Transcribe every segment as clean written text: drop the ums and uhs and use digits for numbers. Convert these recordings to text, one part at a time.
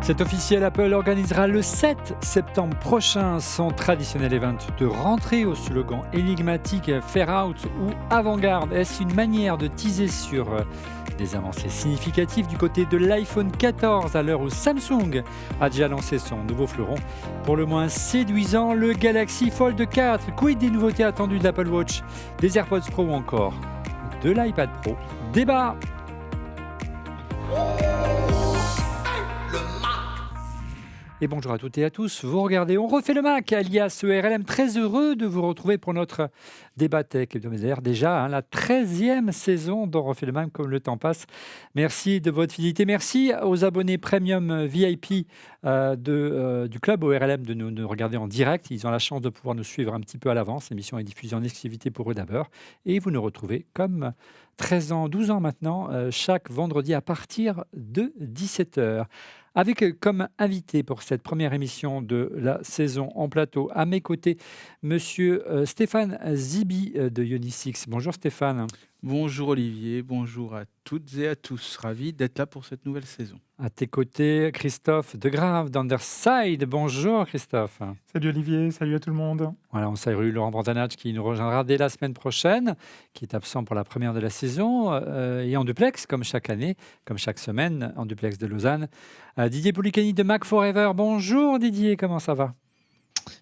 C'est officiel, Apple organisera le 7 septembre prochain son traditionnel event de rentrée au slogan énigmatique Fair Out ou Avant-garde. Est-ce une manière de teaser sur des avancées significatives du côté de l'iPhone 14 à l'heure où Samsung a déjà lancé son nouveau fleuron pour le moins séduisant, le Galaxy Fold 4? Quid des nouveautés attendues de l'Apple Watch, des AirPods Pro ou encore de l'iPad Pro? Débat. Et bonjour à toutes et à tous, vous regardez On refait le Mac, alias ERLM, très heureux de vous retrouver pour notre débat tech hebdomadaire. Déjà, la 13e saison d'On refait le Mac, comme le temps passe. Merci de votre fidélité, merci aux abonnés premium VIP du club ORLM de nous regarder en direct. Ils ont la chance de pouvoir nous suivre un petit peu à l'avance. L'émission est diffusée en exclusivité pour eux d'abord. Et vous nous retrouvez comme 13 ans, 12 ans maintenant, chaque vendredi à partir de 17h. Avec comme invité pour cette première émission de la saison en plateau, à mes côtés, monsieur Stéphane Zibi de Ionisix. Bonjour Stéphane. Bonjour Olivier, bonjour à toutes et à tous. Ravi d'être là pour cette nouvelle saison. À tes côtés, Christophe Degrave d'Underside. Bonjour Christophe. Salut Olivier, salut à tout le monde. Voilà, on salue Laurent Brandanac qui nous rejoindra dès la semaine prochaine, qui est absent pour la première de la saison, et en duplex, comme chaque année, comme chaque semaine, en duplex de Lausanne. Didier Poulicani de Mac Forever. Bonjour Didier, comment ça va ?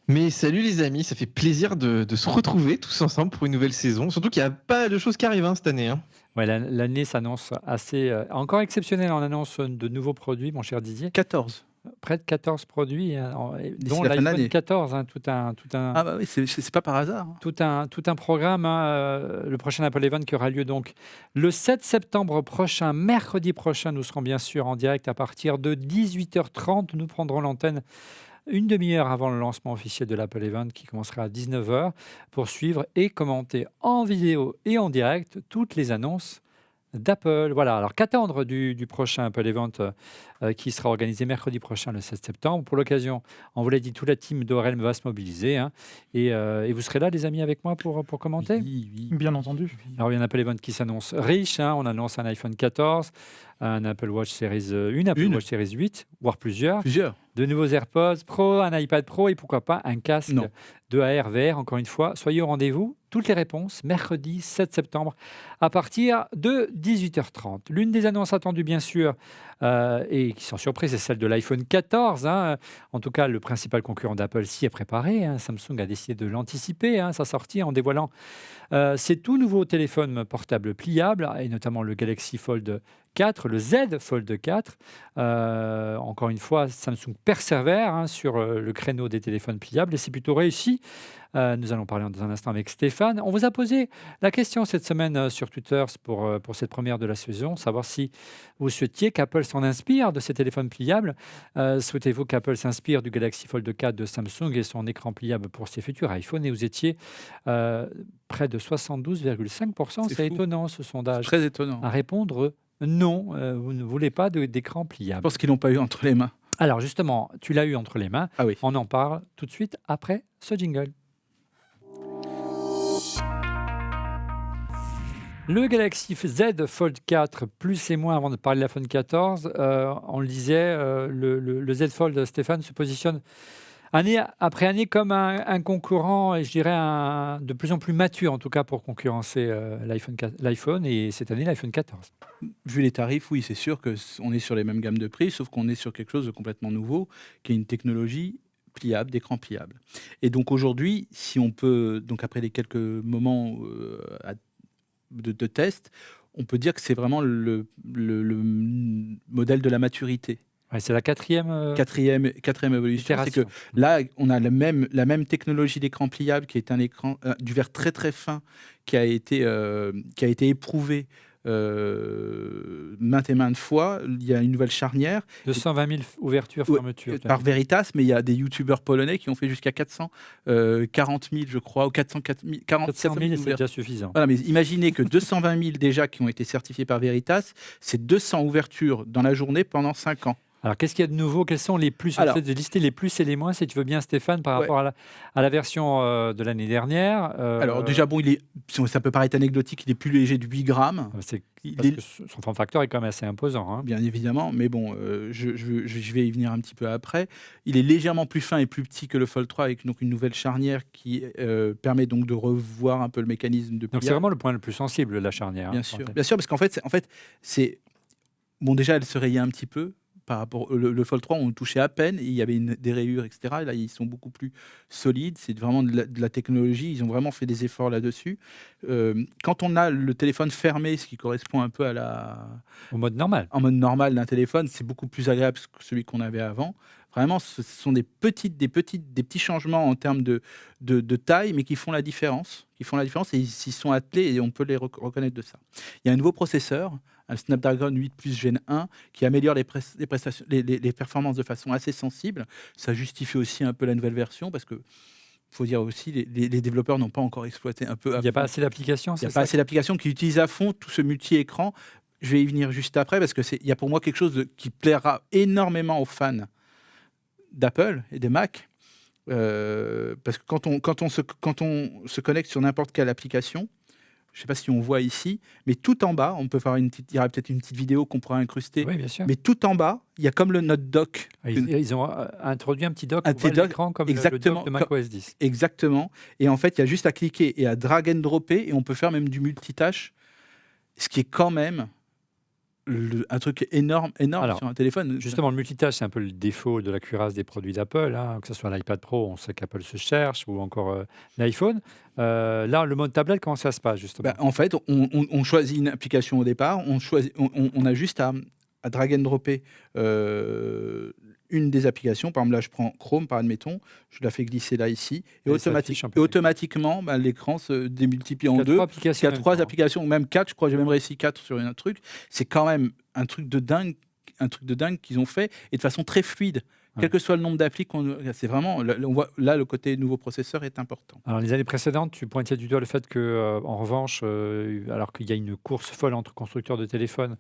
Mais salut les amis, ça fait plaisir de se retrouver tous ensemble pour une nouvelle saison. Surtout qu'il y a pas de choses qui arrivent cette année. Ouais, l'année s'annonce assez encore exceptionnelle. On annonce de nouveaux produits, mon cher Didier. 14. Près de 14 produits, dont la fin l'iPhone d'année. 14. Tout un, Ah bah oui, c'est pas par hasard. tout un programme. Le prochain Apple Event qui aura lieu donc le 7 septembre prochain, mercredi prochain. Nous serons bien sûr en direct à partir de 18h30. Nous prendrons l'antenne une demi-heure avant le lancement officiel de l'Apple Event qui commencera à 19h pour suivre et commenter en vidéo et en direct toutes les annonces d'Apple. Voilà, alors qu'attendre du prochain Apple Event qui sera organisé mercredi prochain, le 7 septembre. Pour l'occasion, on vous l'a dit, toute la team d'ORLM va se mobiliser. Et vous serez là, les amis, avec moi pour commenter ? Oui. Bien entendu. Alors, il y a un Apple Event qui s'annonce riche. On annonce un iPhone 14, un Apple Watch Series 1, Watch Series 8, voire plusieurs. De nouveaux AirPods Pro, un iPad Pro et pourquoi pas un casque de AR VR. Encore une fois, soyez au rendez-vous. Toutes les réponses, mercredi 7 septembre, à partir de 18h30. L'une des annonces attendues, bien sûr, et qui sont surprises, c'est celle de l'iPhone 14. En tout cas, le principal concurrent d'Apple s'y est préparé. Samsung a décidé de l'anticiper, sa sortie, en dévoilant ses tout nouveaux téléphones portables pliables, et notamment le Galaxy Fold 4, le Z Fold 4. Encore une fois, Samsung persévère sur le créneau des téléphones pliables et c'est plutôt réussi. Nous allons parler dans un instant avec Stéphane. On vous a posé la question cette semaine sur Twitter pour cette première de la saison, savoir si vous souhaitiez qu'Apple s'en inspire de ces téléphones pliables. Souhaitez-vous qu'Apple s'inspire du Galaxy Fold 4 de Samsung et son écran pliable pour ses futurs iPhones? Et vous étiez près de 72,5%. C'est étonnant ce sondage. Très étonnant. À répondre non, vous ne voulez pas d'écran pliable. Je pense qu'ils l'ont pas eu entre les mains. Alors justement, tu l'as eu entre les mains. Ah oui. On en parle tout de suite après ce jingle. Le Galaxy Z Fold 4, plus et moins avant de parler de l'iPhone 14, on le disait, le Z Fold, Stéphane, se positionne année après année comme un concurrent, et je dirais de plus en plus mature, en tout cas pour concurrencer l'iPhone, et cette année l'iPhone 14. Vu les tarifs, oui, c'est sûr qu'on est sur les mêmes gammes de prix, sauf qu'on est sur quelque chose de complètement nouveau, qui est une technologie pliable, d'écran pliable. Et donc aujourd'hui, si on peut, donc après les quelques moments de test, on peut dire que c'est vraiment le modèle de la maturité. Ouais, c'est la quatrième évolution. C'est que là, on a la même technologie d'écran pliable qui est un écran du verre très très fin qui a été éprouvé maintes et maintes fois. Il y a une nouvelle charnière. 220 000 ouvertures, fermetures. Par Veritas, mais il y a des youtubeurs polonais qui ont fait jusqu'à 440 000, je crois, ou 404 000, 400 000, c'est déjà suffisant. Voilà, mais imaginez que 220 000 déjà qui ont été certifiés par Veritas, c'est 200 ouvertures dans la journée pendant 5 ans. Alors, qu'est-ce qu'il y a de nouveau? Quels sont les plus? Alors, En fait, de lister les plus et les moins, si tu veux bien, Stéphane, par ouais. rapport à la version de l'année dernière. Alors déjà, bon, ça peut paraître anecdotique, il est plus léger de 8 grammes. C'est Il parce est, que son form factor est quand même assez imposant. Hein. bien évidemment, mais bon, je vais y venir un petit peu après. Il est légèrement plus fin et plus petit que le Fold 3 avec donc une nouvelle charnière qui permet donc de revoir un peu le mécanisme de Donc, c'est pliage. vraiment le point le plus sensible, la charnière. Bien Hein, sûr, bien sûr, parce qu'en fait, c'est bon, déjà, elle se rayait un petit peu. Par rapport le Fold 3, on le touchait à peine, et il y avait des rayures, etc. Et là, ils sont beaucoup plus solides. C'est vraiment de la technologie. Ils ont vraiment fait des efforts là-dessus. Quand on a le téléphone fermé, ce qui correspond un peu Au mode normal. en mode normal d'un téléphone, c'est beaucoup plus agréable que celui qu'on avait avant. Vraiment, ce sont des petits changements en termes de taille, mais qui font la différence. Et ils s'y sont attelés, et on peut les reconnaître de ça. Il y a un nouveau processeur, un Snapdragon 8 Plus Gen 1, qui améliore les performances de façon assez sensible. Ça justifie aussi un peu la nouvelle version, parce que faut dire aussi, les développeurs n'ont pas encore exploité un peu. Il n'y a pas assez d'applications. Il n'y a pas assez d'applications qui utilisent à fond tout ce multi-écran. Je vais y venir juste après, parce que il y a pour moi quelque chose qui plaira énormément aux fans d'Apple et des Mac. Parce que quand on se connecte sur n'importe quelle application, je ne sais pas si on voit ici, mais tout en bas, on peut faire il y aura peut-être une petite vidéo qu'on pourra incruster. Oui, bien sûr. Mais tout en bas, il y a comme le Note Dock. Ils ont introduit un petit dock Un pour petit dock, l'écran comme exactement, le dock de macOS 10. Exactement. Et en fait, il y a juste à cliquer et à drag and dropper, et on peut faire même du multitâche, ce qui est quand même un truc énorme Alors, sur un téléphone. Justement, le multitâche, c'est un peu le défaut de la cuirasse des produits d'Apple. Hein, que ce soit l'iPad Pro, on sait qu'Apple se cherche, ou encore l'iPhone. Là, le mode tablette, comment ça se passe, justement? En fait, on choisit une application au départ, on a juste à drag and dropper une des applications. Par exemple, là, je prends Chrome, admettons, je la fais glisser là, ici, et automatiquement, l'écran se démultiplie en deux. Il y a 3 applications, même 4, je crois que j'ai même réussi 4 sur un truc. C'est quand même un truc de dingue qu'ils ont fait, et de façon très fluide. Quel que soit le nombre d'applis, c'est vraiment, on voit, là, le côté nouveau processeur est important. Alors, les années précédentes, tu pointais du doigt le fait que, en revanche, alors qu'il y a une course folle entre constructeurs de téléphones,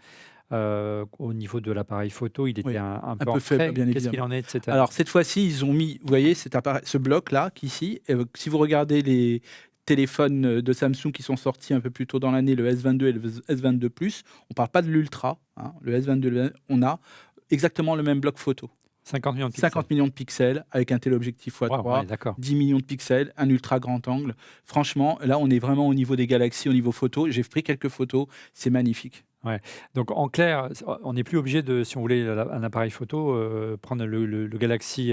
au niveau de l'appareil photo, il était un peu en faible, bien Qu'est-ce évidemment. qu'il en est de cette année? Alors, cette fois-ci, ils ont mis, vous voyez, ce bloc-là, ici, si vous regardez les téléphones de Samsung qui sont sortis un peu plus tôt dans l'année, le S22 et le S22 Plus, on ne parle pas de l'Ultra, hein, le S22, on a exactement le même bloc photo. 50 millions de pixels. 50 millions de pixels avec un téléobjectif x3, Wow, ouais, 10 millions de pixels, un ultra grand angle. Franchement, là, on est vraiment au niveau des galaxies, au niveau photo. J'ai pris quelques photos, c'est magnifique. Ouais. Donc, en clair, on n'est plus obligé de, si on voulait un appareil photo, prendre le Galaxy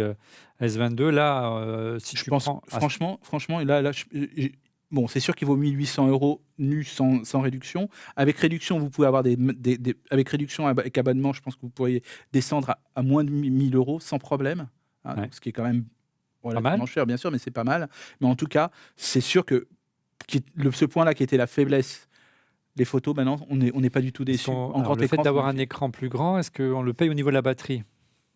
S22. Là, si tu prends... Franchement, là, bon, c'est sûr qu'il vaut 1 800 € nu sans réduction. Avec réduction, vous pouvez avoir avec réduction, avec abonnement, je pense que vous pourriez descendre à moins de 1 000 € sans problème. Hein, Ouais. donc, ce qui est quand même relativement Pas mal. cher, bien sûr, mais c'est pas mal. Mais en tout cas, c'est sûr que ce point-là qui était la faiblesse des photos, maintenant, on n'est pas du tout déçu. Le fait d'avoir un écran plus grand, est-ce qu'on le paye au niveau de la batterie?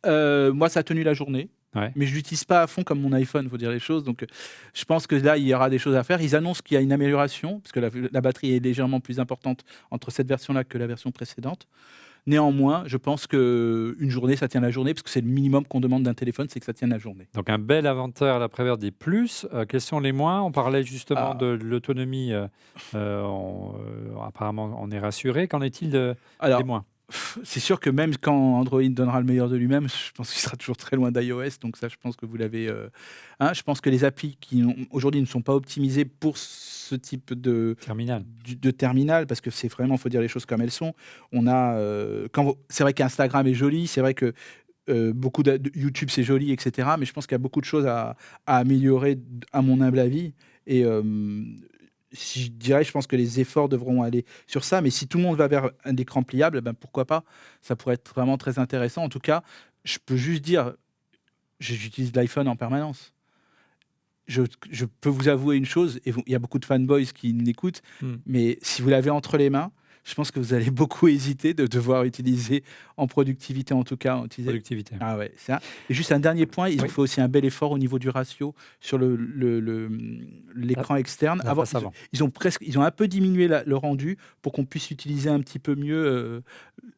Moi, ça a tenu la journée. Ouais. Mais je l'utilise pas à fond comme mon iPhone, il faut dire les choses. Donc, je pense que là, il y aura des choses à faire. Ils annoncent qu'il y a une amélioration, parce que la batterie est légèrement plus importante entre cette version-là que la version précédente. Néanmoins, je pense qu'une journée, ça tient la journée, parce que c'est le minimum qu'on demande d'un téléphone, c'est que ça tienne la journée. Donc, un bel inventaire à la Prévert des plus. Quels sont les moins? On parlait justement de l'autonomie. Apparemment, on est rassuré. Qu'en est-il des moins? C'est sûr que même quand Android donnera le meilleur de lui-même, je pense qu'il sera toujours très loin d'iOS. Donc ça, je pense que vous l'avez... je pense que les applis qui aujourd'hui ne sont pas optimisées pour ce type de terminal, parce que c'est vraiment, il faut dire les choses comme elles sont. On a, c'est vrai qu'Instagram est joli, c'est vrai que beaucoup de YouTube c'est joli, etc. Mais je pense qu'il y a beaucoup de choses à améliorer, à mon humble avis. Et je pense que les efforts devront aller sur ça, mais si tout le monde va vers un écran pliable, pourquoi pas? Ça pourrait être vraiment très intéressant. En tout cas, je peux juste dire, j'utilise l'iPhone en permanence. Je peux vous avouer une chose, et il y a beaucoup de fanboys qui m'écoutent, mais si vous l'avez entre les mains, je pense que vous allez beaucoup hésiter de devoir utiliser en productivité, en tout cas. Productivité. Ah ouais, ça. Et juste un dernier point, ils ont fait aussi un bel effort au niveau du ratio sur l'écran externe. Ils ont un peu diminué le rendu pour qu'on puisse utiliser un petit peu mieux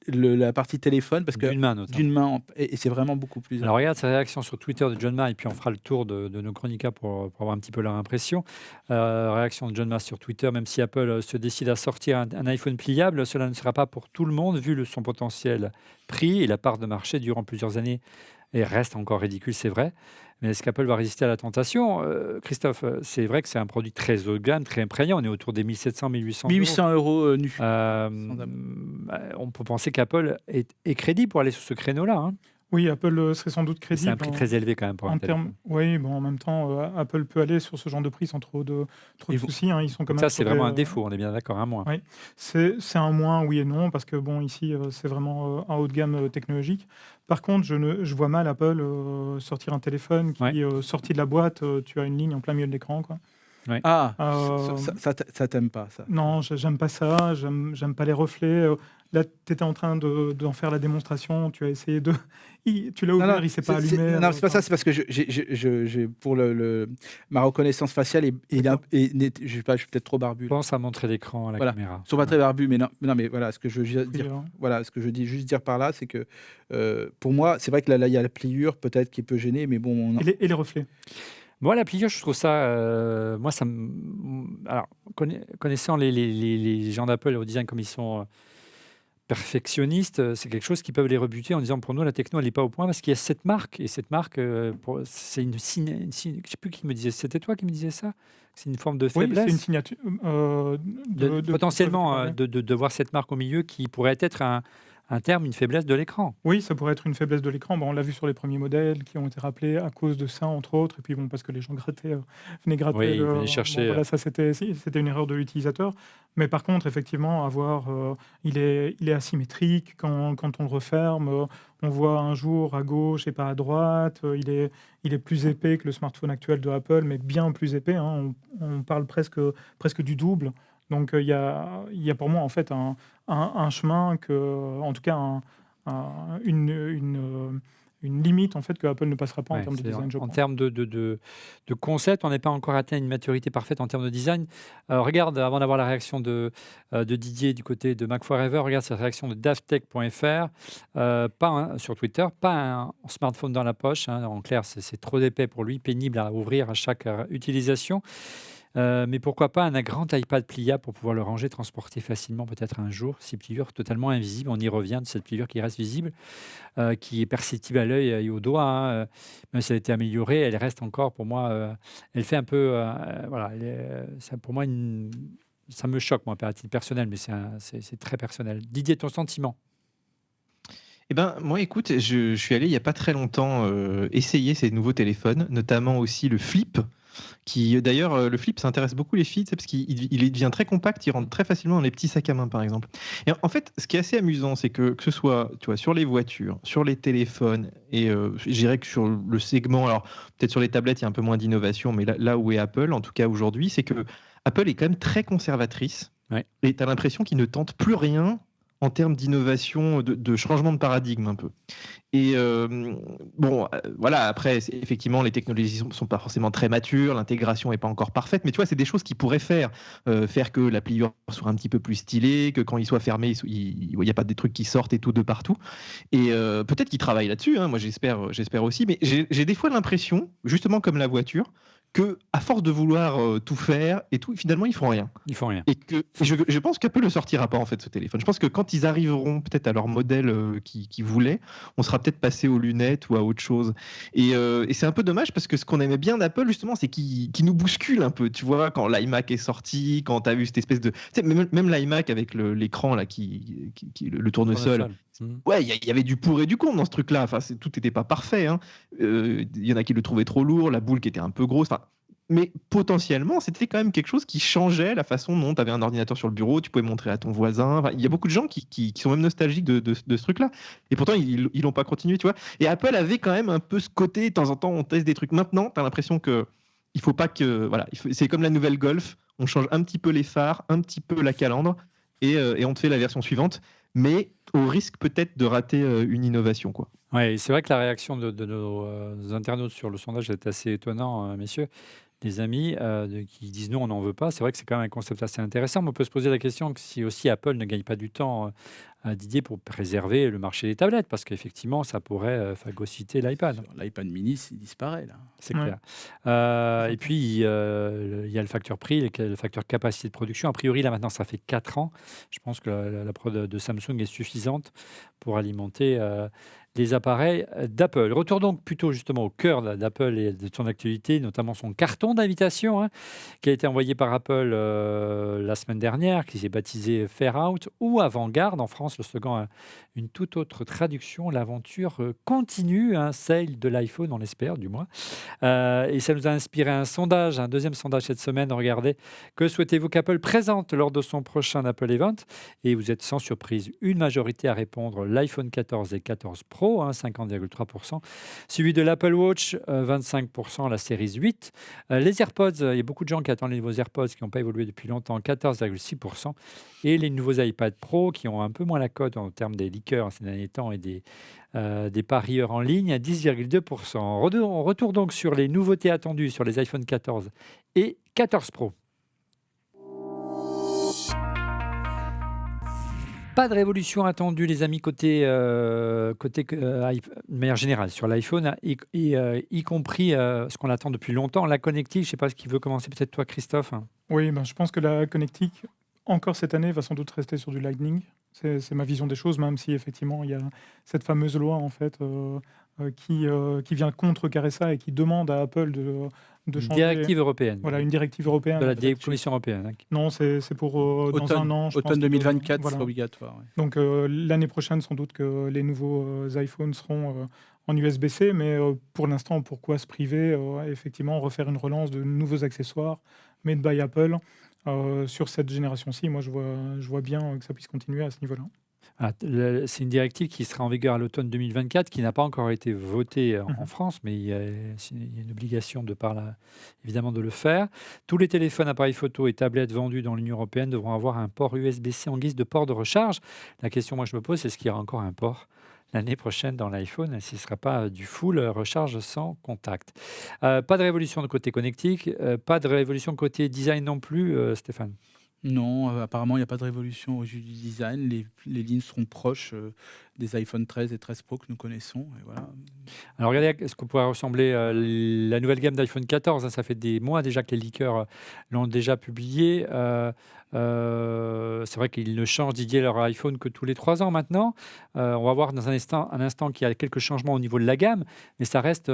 la partie téléphone, parce que d'une main notamment. d'une main, et c'est vraiment beaucoup plus. Alors regarde sa réaction sur Twitter de John Ma, et puis on fera le tour de nos chroniqueurs pour avoir un petit peu leur impression. Réaction de John Ma sur Twitter: même si Apple se décide à sortir un iPhone pliable, cela ne sera pas pour tout le monde, vu son potentiel prix et la part de marché durant plusieurs années, et reste encore ridicule, c'est vrai. Mais est-ce qu'Apple va résister à la tentation? Christophe, c'est vrai que c'est un produit très haut de gamme, très prégnant. On est autour des 1700, 1800 euros. 1800 euros nus. On peut penser qu'Apple est crédible pour aller sur ce créneau-là, hein. Oui, Apple serait sans doute C'est crédible. un prix très élevé quand même pour un téléphone. Oui, bon, en même temps, Apple peut aller sur ce genre de prix sans trop de soucis, hein. Ils sont quand même Ça, c'est sur vraiment des, un défaut, on est bien d'accord, un moins. Oui, c'est un moins, oui et non, parce que bon, ici, c'est vraiment un haut de gamme technologique. Par contre, je vois mal Apple sortir un téléphone qui, sorti de la boîte, tu as une ligne en plein milieu de l'écran, quoi. Ouais. Ah, Euh, ça t'aime pas, ça? Non, j'aime pas ça, j'aime pas les reflets. Là, tu étais en train d'en faire la démonstration, tu as essayé de... Tu l'as ouvert, il s'est pas allumé. Non, c'est pas ça, c'est parce que pour ma reconnaissance faciale, je sais pas, je suis peut-être trop barbu. Je pense à montrer l'écran à la caméra. Ils sont pas très barbus, mais non, mais voilà, ce que je veux dire, hein. voilà, ce que je dis juste dire par là, c'est que pour moi, c'est vrai que là, il y a la pliure peut-être qui peut gêner, mais bon. Et les reflets. Moi, la pliure, je trouve ça. Moi, ça alors, connaissant les gens d'Apple au design comme ils sont perfectionnistes, c'est quelque chose qui peuvent les rebuter en disant pour nous, la techno, elle n'est pas au point parce qu'il y a cette marque. Et cette marque, c'est une je ne sais plus qui me disait, c'était toi qui me disais ça? C'est une forme de Oui, faiblesse. c'est une signature. Potentiellement, de voir cette marque au milieu qui pourrait être un terme, une faiblesse de l'écran. Oui, ça pourrait être une faiblesse de l'écran. Bon, on l'a vu sur les premiers modèles qui ont été rappelés à cause de ça, entre autres. Et puis bon, parce que les gens venaient gratter. Oui, ils venaient chercher. Voilà, ça c'était une erreur de l'utilisateur. Mais par contre, effectivement, il est asymétrique quand on le referme. On voit un jour à gauche et pas à droite. Il est plus épais que le smartphone actuel de Apple, mais bien plus épais, hein. On parle presque du double. Donc il y a pour moi en fait un chemin en tout cas une limite en fait que Apple ne passera pas en termes de design. En termes de concept, on n'est pas encore atteint une maturité parfaite en termes de design. Regarde, avant d'avoir la réaction de Didier du côté de Mac Forever, regarde cette réaction de daftech.fr, sur Twitter, pas un smartphone dans la poche, hein. En clair, c'est trop épais pour lui, pénible à ouvrir à chaque utilisation. Mais pourquoi pas un grand iPad pliable pour pouvoir le ranger, transporter facilement peut-être un jour. Ces pliures totalement invisibles, on y revient de cette pliure qui reste visible, qui est perceptible à l'œil et au doigt, hein. Même si elle a été améliorée, elle reste encore pour moi, elle fait un peu, voilà, pour moi, ça me choque, moi, à titre personnel, mais c'est très personnel. Didier, ton sentiment? Eh ben, moi, écoute, je suis allé il n'y a pas très longtemps essayer ces nouveaux téléphones, notamment aussi le Flip. D'ailleurs, le Flip, ça intéresse beaucoup les filles, parce qu'il devient très compact, il rentre très facilement dans les petits sacs à main, par exemple. Et en fait, ce qui est assez amusant, c'est que ce soit, tu vois, sur les voitures, sur les téléphones, et je dirais que sur le segment, alors peut-être sur les tablettes, il y a un peu moins d'innovation, mais là où est Apple, en tout cas aujourd'hui, c'est que Apple est quand même très conservatrice. Ouais. Et tu as l'impression qu'ils ne tentent plus rien en termes d'innovation, de changement de paradigme un peu. Et voilà, après, effectivement, les technologies ne sont pas forcément très matures, l'intégration n'est pas encore parfaite, mais tu vois, c'est des choses qu'ils pourraient faire que la pliure soit un petit peu plus stylée, que quand il soit fermé, il n'y a pas des trucs qui sortent et tout de partout. Et peut-être qu'ils travaillent là-dessus, hein, moi j'espère aussi, mais j'ai des fois l'impression, justement comme la voiture, que à force de vouloir tout faire et tout, finalement ils font rien. Ils font rien. Et que je pense qu'Apple ne le sortira pas en fait ce téléphone. Je pense que quand ils arriveront peut-être à leur modèle qu'ils voulaient, on sera peut-être passé aux lunettes ou à autre chose. Et c'est un peu dommage parce que ce qu'on aimait bien d'Apple justement, c'est qu'il nous bouscule un peu. Tu vois, quand l'iMac est sorti, quand tu as vu cette espèce de, tu sais, même l'iMac avec l'écran là le tournesol. Ouais, il y avait du pour et du contre dans ce truc-là. Enfin, tout n'était pas parfait, hein. Y en a qui le trouvaient trop lourd, la boule qui était un peu grosse. Enfin, mais potentiellement, c'était quand même quelque chose qui changeait la façon dont tu avais un ordinateur sur le bureau, tu pouvais montrer à ton voisin. Enfin, il y a beaucoup de gens qui sont même nostalgiques de ce truc-là. Et pourtant, ils l'ont pas continué, tu vois. Et Apple avait quand même un peu ce côté, de temps en temps, on teste des trucs. Maintenant, tu as l'impression que il faut pas que... Voilà, c'est comme la nouvelle Golf, on change un petit peu les phares, un petit peu la calandre, et on te fait la version suivante, mais au risque peut-être de rater une innovation, quoi. Ouais, c'est vrai que la réaction de nos internautes sur le sondage est assez étonnante, messieurs. des amis qui disent non, on n'en veut pas. C'est vrai que c'est quand même un concept assez intéressant. Mais on peut se poser la question que si aussi Apple ne gagne pas du temps, Didier, pour préserver le marché des tablettes, parce qu'effectivement, ça pourrait phagocyter l'iPad. L'iPad mini, il disparaît là. C'est clair. Et puis, il y a le facteur prix, le facteur capacité de production. A priori, là maintenant, ça fait 4 ans. Je pense que la prod de Samsung est suffisante pour alimenter les appareils d'Apple. Retour donc plutôt justement au cœur d'Apple et de son actualité, notamment son carton d'invitation qui a été envoyé par Apple la semaine dernière, qui s'est baptisé Fair Out ou Avant-Garde. En France, le slogan a une toute autre traduction. L'aventure continue, celle de l'iPhone, on l'espère du moins. Et ça nous a inspiré un sondage, un deuxième sondage cette semaine. Regardez, que souhaitez-vous qu'Apple présente lors de son prochain Apple Event? Et vous êtes sans surprise une majorité à répondre l'iPhone 14 et 14 Pro, 50,3%, suivi de l'Apple Watch, 25%, la Series 8. Les AirPods, il y a beaucoup de gens qui attendent les nouveaux AirPods qui n'ont pas évolué depuis longtemps, 14,6%. Et les nouveaux iPad Pro qui ont un peu moins la cote en termes des leakers ces derniers temps et des parieurs en ligne, à 10,2%. On retourne donc sur les nouveautés attendues sur les iPhone 14 et 14 Pro. Pas de révolution attendue, les amis, côté de manière générale, sur l'iPhone, y compris ce qu'on attend depuis longtemps, la connectique. Je ne sais pas ce qui veut commencer, peut-être toi, Christophe. Oui, je pense que la connectique, encore cette année, va sans doute rester sur du Lightning. C'est ma vision des choses, même si effectivement, il y a cette fameuse loi en fait, qui vient contrecarrer ça et qui demande à Apple de changer. Directive européenne. Voilà, une directive européenne. De la Commission européenne. Non, c'est pour dans un an. Automne 2024, c'est obligatoire. Ouais. Donc l'année prochaine, sans doute que les nouveaux iPhones seront en USB-C, mais pour l'instant, pourquoi se priver effectivement, refaire une relance de nouveaux accessoires made by Apple sur cette génération-ci. Moi, je vois bien que ça puisse continuer à ce niveau-là. C'est une directive qui sera en vigueur à l'automne 2024, qui n'a pas encore été votée en France, mais il y a une obligation de par là, évidemment, de le faire. Tous les téléphones, appareils photo et tablettes vendus dans l'Union européenne devront avoir un port USB-C en guise de port de recharge. La question, moi, je me pose, c'est est-ce qu'il y aura encore un port l'année prochaine dans l'iPhone, s'il ne sera pas du full recharge sans contact. Pas de révolution de côté connectique, pas de révolution côté design non plus, Stéphane. Non, apparemment, il n'y a pas de révolution au du design. Les lignes seront proches des iPhone 13 et 13 Pro que nous connaissons. Et voilà. Alors, regardez ce que pourrait ressembler la nouvelle gamme d'iPhone 14. Ça fait des mois déjà que les leakers l'ont déjà publié. C'est vrai qu'ils ne changent, Didier, leur iPhone que tous les 3 ans maintenant. On va voir dans un instant qu'il y a quelques changements au niveau de la gamme, mais ça reste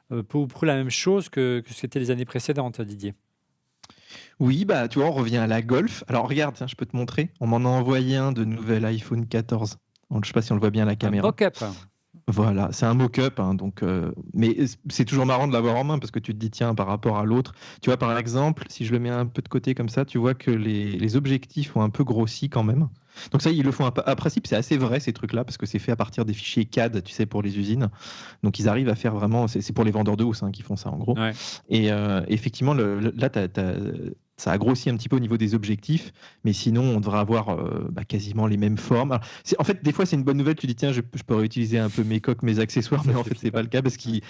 peu ou prou la même chose que ce qu'était les années précédentes, Didier. Oui, tu vois, on revient à la Golf. Alors regarde, tiens, je peux te montrer. On m'en a envoyé un de nouvel iPhone 14. Je ne sais pas si on le voit bien à la caméra. Un mock-up. Voilà, c'est un mock-up, mais c'est toujours marrant de l'avoir en main parce que tu te dis, tiens, par rapport à l'autre, tu vois, par exemple, si je le mets un peu de côté comme ça, tu vois que les objectifs ont un peu grossi quand même. Donc ça, ils le font à principe, c'est assez vrai ces trucs-là parce que c'est fait à partir des fichiers CAD, tu sais, pour les usines. Donc ils arrivent à faire vraiment, c'est pour les vendeurs de hausse qui font ça en gros. Ouais. Et effectivement, là, ça a grossi un petit peu au niveau des objectifs, mais sinon, on devrait avoir quasiment les mêmes formes. Alors, en fait, des fois, c'est une bonne nouvelle. Tu dis, tiens, je peux réutiliser un peu mes coques, mes accessoires, mais en fait, c'est pas le cas parce qu'ils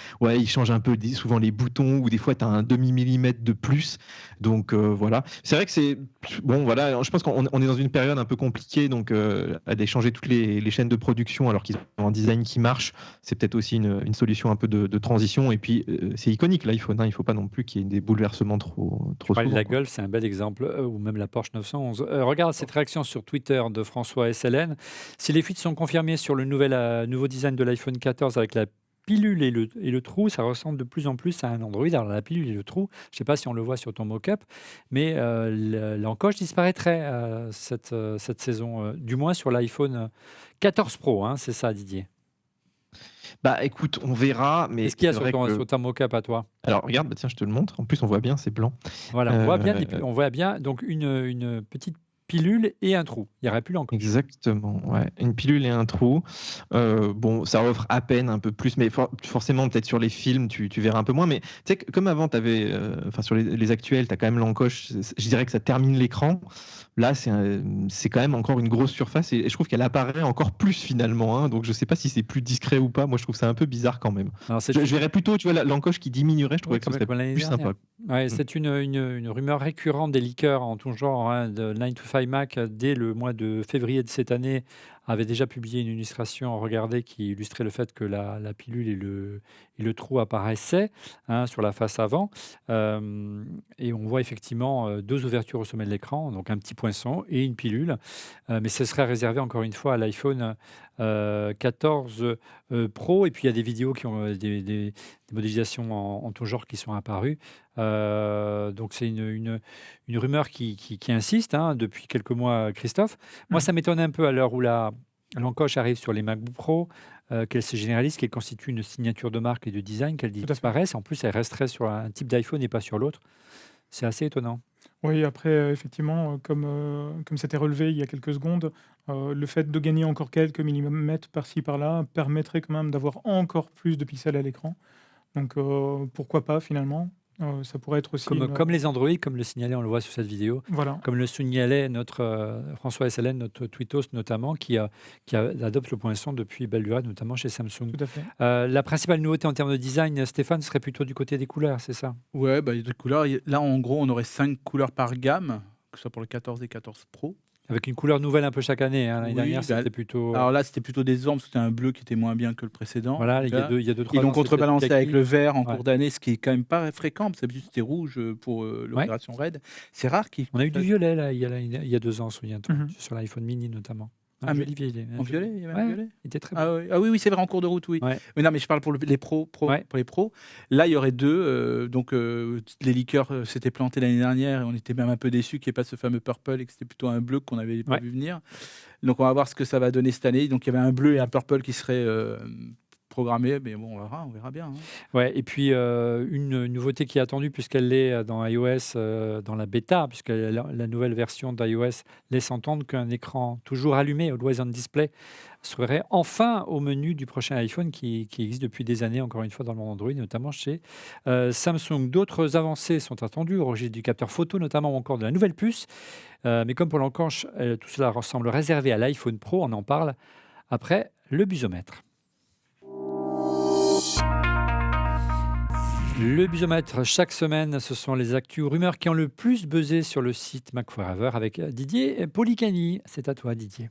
changent un peu souvent les boutons ou des fois, tu as un demi-millimètre de plus. Donc, voilà. C'est vrai que c'est... Bon, voilà, je pense qu'on est dans une période un peu compliquée, donc à changer toutes les chaînes de production alors qu'ils ont un design qui marche, c'est peut-être aussi une solution un peu de transition. Et puis, c'est iconique, l'iPhone. Il ne faut pas non plus qu'il y ait des bouleversements trop souvent. La Golf, c'est un bel exemple, ou même la Porsche 911. Regarde cette réaction sur Twitter de François SLN. Si les fuites sont confirmées sur le nouveau design de l'iPhone 14 avec la pilule et le trou, ça ressemble de plus en plus à un Android. Alors la pilule et le trou, je ne sais pas si on le voit sur ton mock-up, mais l'encoche disparaîtrait cette saison, du moins sur l'iPhone 14 Pro, c'est ça, Didier? Écoute, on verra. Mais qu'est-ce qu'il y a sur ta mock-up à toi? Alors regarde, tiens, je te le montre. En plus, on voit bien, c'est blanc. Voilà, on voit bien donc une petite pilule et un trou. Il n'y aurait plus l'encoche. Exactement, ouais. Une pilule et un trou. Bon, ça offre à peine un peu plus, mais forcément, peut-être sur les films, tu verras un peu moins. Mais tu sais, comme avant, tu avais, sur les actuels, tu as quand même l'encoche. Je dirais que ça termine l'écran. Là, c'est quand même encore une grosse surface et je trouve qu'elle apparaît encore plus finalement. Hein, donc je ne sais pas si c'est plus discret ou pas. Moi, je trouve ça un peu bizarre quand même. Alors, je verrais plutôt, tu vois, l'encoche qui diminuerait. Je trouvais que ce serait plus sympa. Ouais, c'est une rumeur récurrente des leakers en tout genre. Hein, de 9to5Mac, dès le mois de février de cette année, avait déjà publié une illustration, regardez, qui illustrait le fait que la pilule et le trou apparaissaient sur la face avant. Et on voit effectivement 2 ouvertures au sommet de l'écran, donc un petit poinçon et une pilule. Mais ce serait réservé encore une fois à l'iPhone 14 Pro. Et puis il y a des vidéos qui ont des modélisations en tout genre qui sont apparues. Donc c'est une rumeur qui insiste depuis quelques mois, Christophe. Moi, ça m'étonne un peu à l'heure où l'encoche arrive sur les MacBook Pro, qu'elle se généralise, qu'elle constitue une signature de marque et de design, qu'elle disparaisse. En plus, elle resterait sur un type d'iPhone et pas sur l'autre. C'est assez étonnant. Oui, après, effectivement, comme c'était relevé il y a quelques secondes, le fait de gagner encore quelques millimètres par-ci par-là permettrait quand même d'avoir encore plus de pixels à l'écran. Donc pourquoi pas finalement. Ça pourrait être aussi comme les Android, comme le signalait, on le voit sur cette vidéo, voilà. comme le signalait notre François SLN, notre tweetos notamment, qui adopte le poinçon depuis belle lurette, notamment chez Samsung. Tout à fait. La principale nouveauté en termes de design, Stéphane, serait plutôt du côté des couleurs, c'est ça? Ouais, il y a des couleurs. Là, en gros, on aurait 5 couleurs par gamme, que ce soit pour le 14 et 14 Pro. Avec une couleur nouvelle un peu chaque année. L'année Oui, dernière, c'était plutôt. Alors là, c'était plutôt des ombres, c'était un bleu qui était moins bien que le précédent. Voilà, il y a deux, trois Ils l'ont ans, contrebalancé c'était avec kaki. le vert en Ouais. cours d'année, ce qui est quand même pas fréquent, parce que d'habitude c'était rouge pour l'opération Red. C'est rare qu'ils. On a eu du violet là, il y a 2 ans, souviens-toi, sur l'iPhone mini notamment. Ah, mais Olivier, en violet, il y avait un violet. il était très Ah oui, c'est vrai, en cours de route, oui. Ouais. Mais non, mais je parle pour les pros, Ouais. pour les pros. Là, il y aurait 2. Donc, les leakers s'étaient plantés l'année dernière et on était même un peu déçus qu'il n'y ait pas ce fameux purple et que c'était plutôt un bleu qu'on n'avait pas vu venir. Donc, on va voir ce que ça va donner cette année. Donc, il y avait un bleu et un purple qui seraient programmés. Mais bon, on verra bien. Ouais, et puis une nouveauté qui est attendue puisqu'elle est dans iOS, dans la bêta, puisque la nouvelle version d'iOS laisse entendre qu'un écran toujours allumé, Always on Display, serait enfin au menu du prochain iPhone qui existe depuis des années, encore une fois, dans le monde Android, notamment chez Samsung. D'autres avancées sont attendues au registre du capteur photo, notamment, ou encore de la nouvelle puce. Mais comme pour l'encoche, tout cela semble réservé à l'iPhone Pro. On en parle après le busomètre. Le busomètre, chaque semaine, ce sont les actus rumeurs qui ont le plus buzzé sur le site Mac Forever avec Didier Policani. C'est à toi, Didier.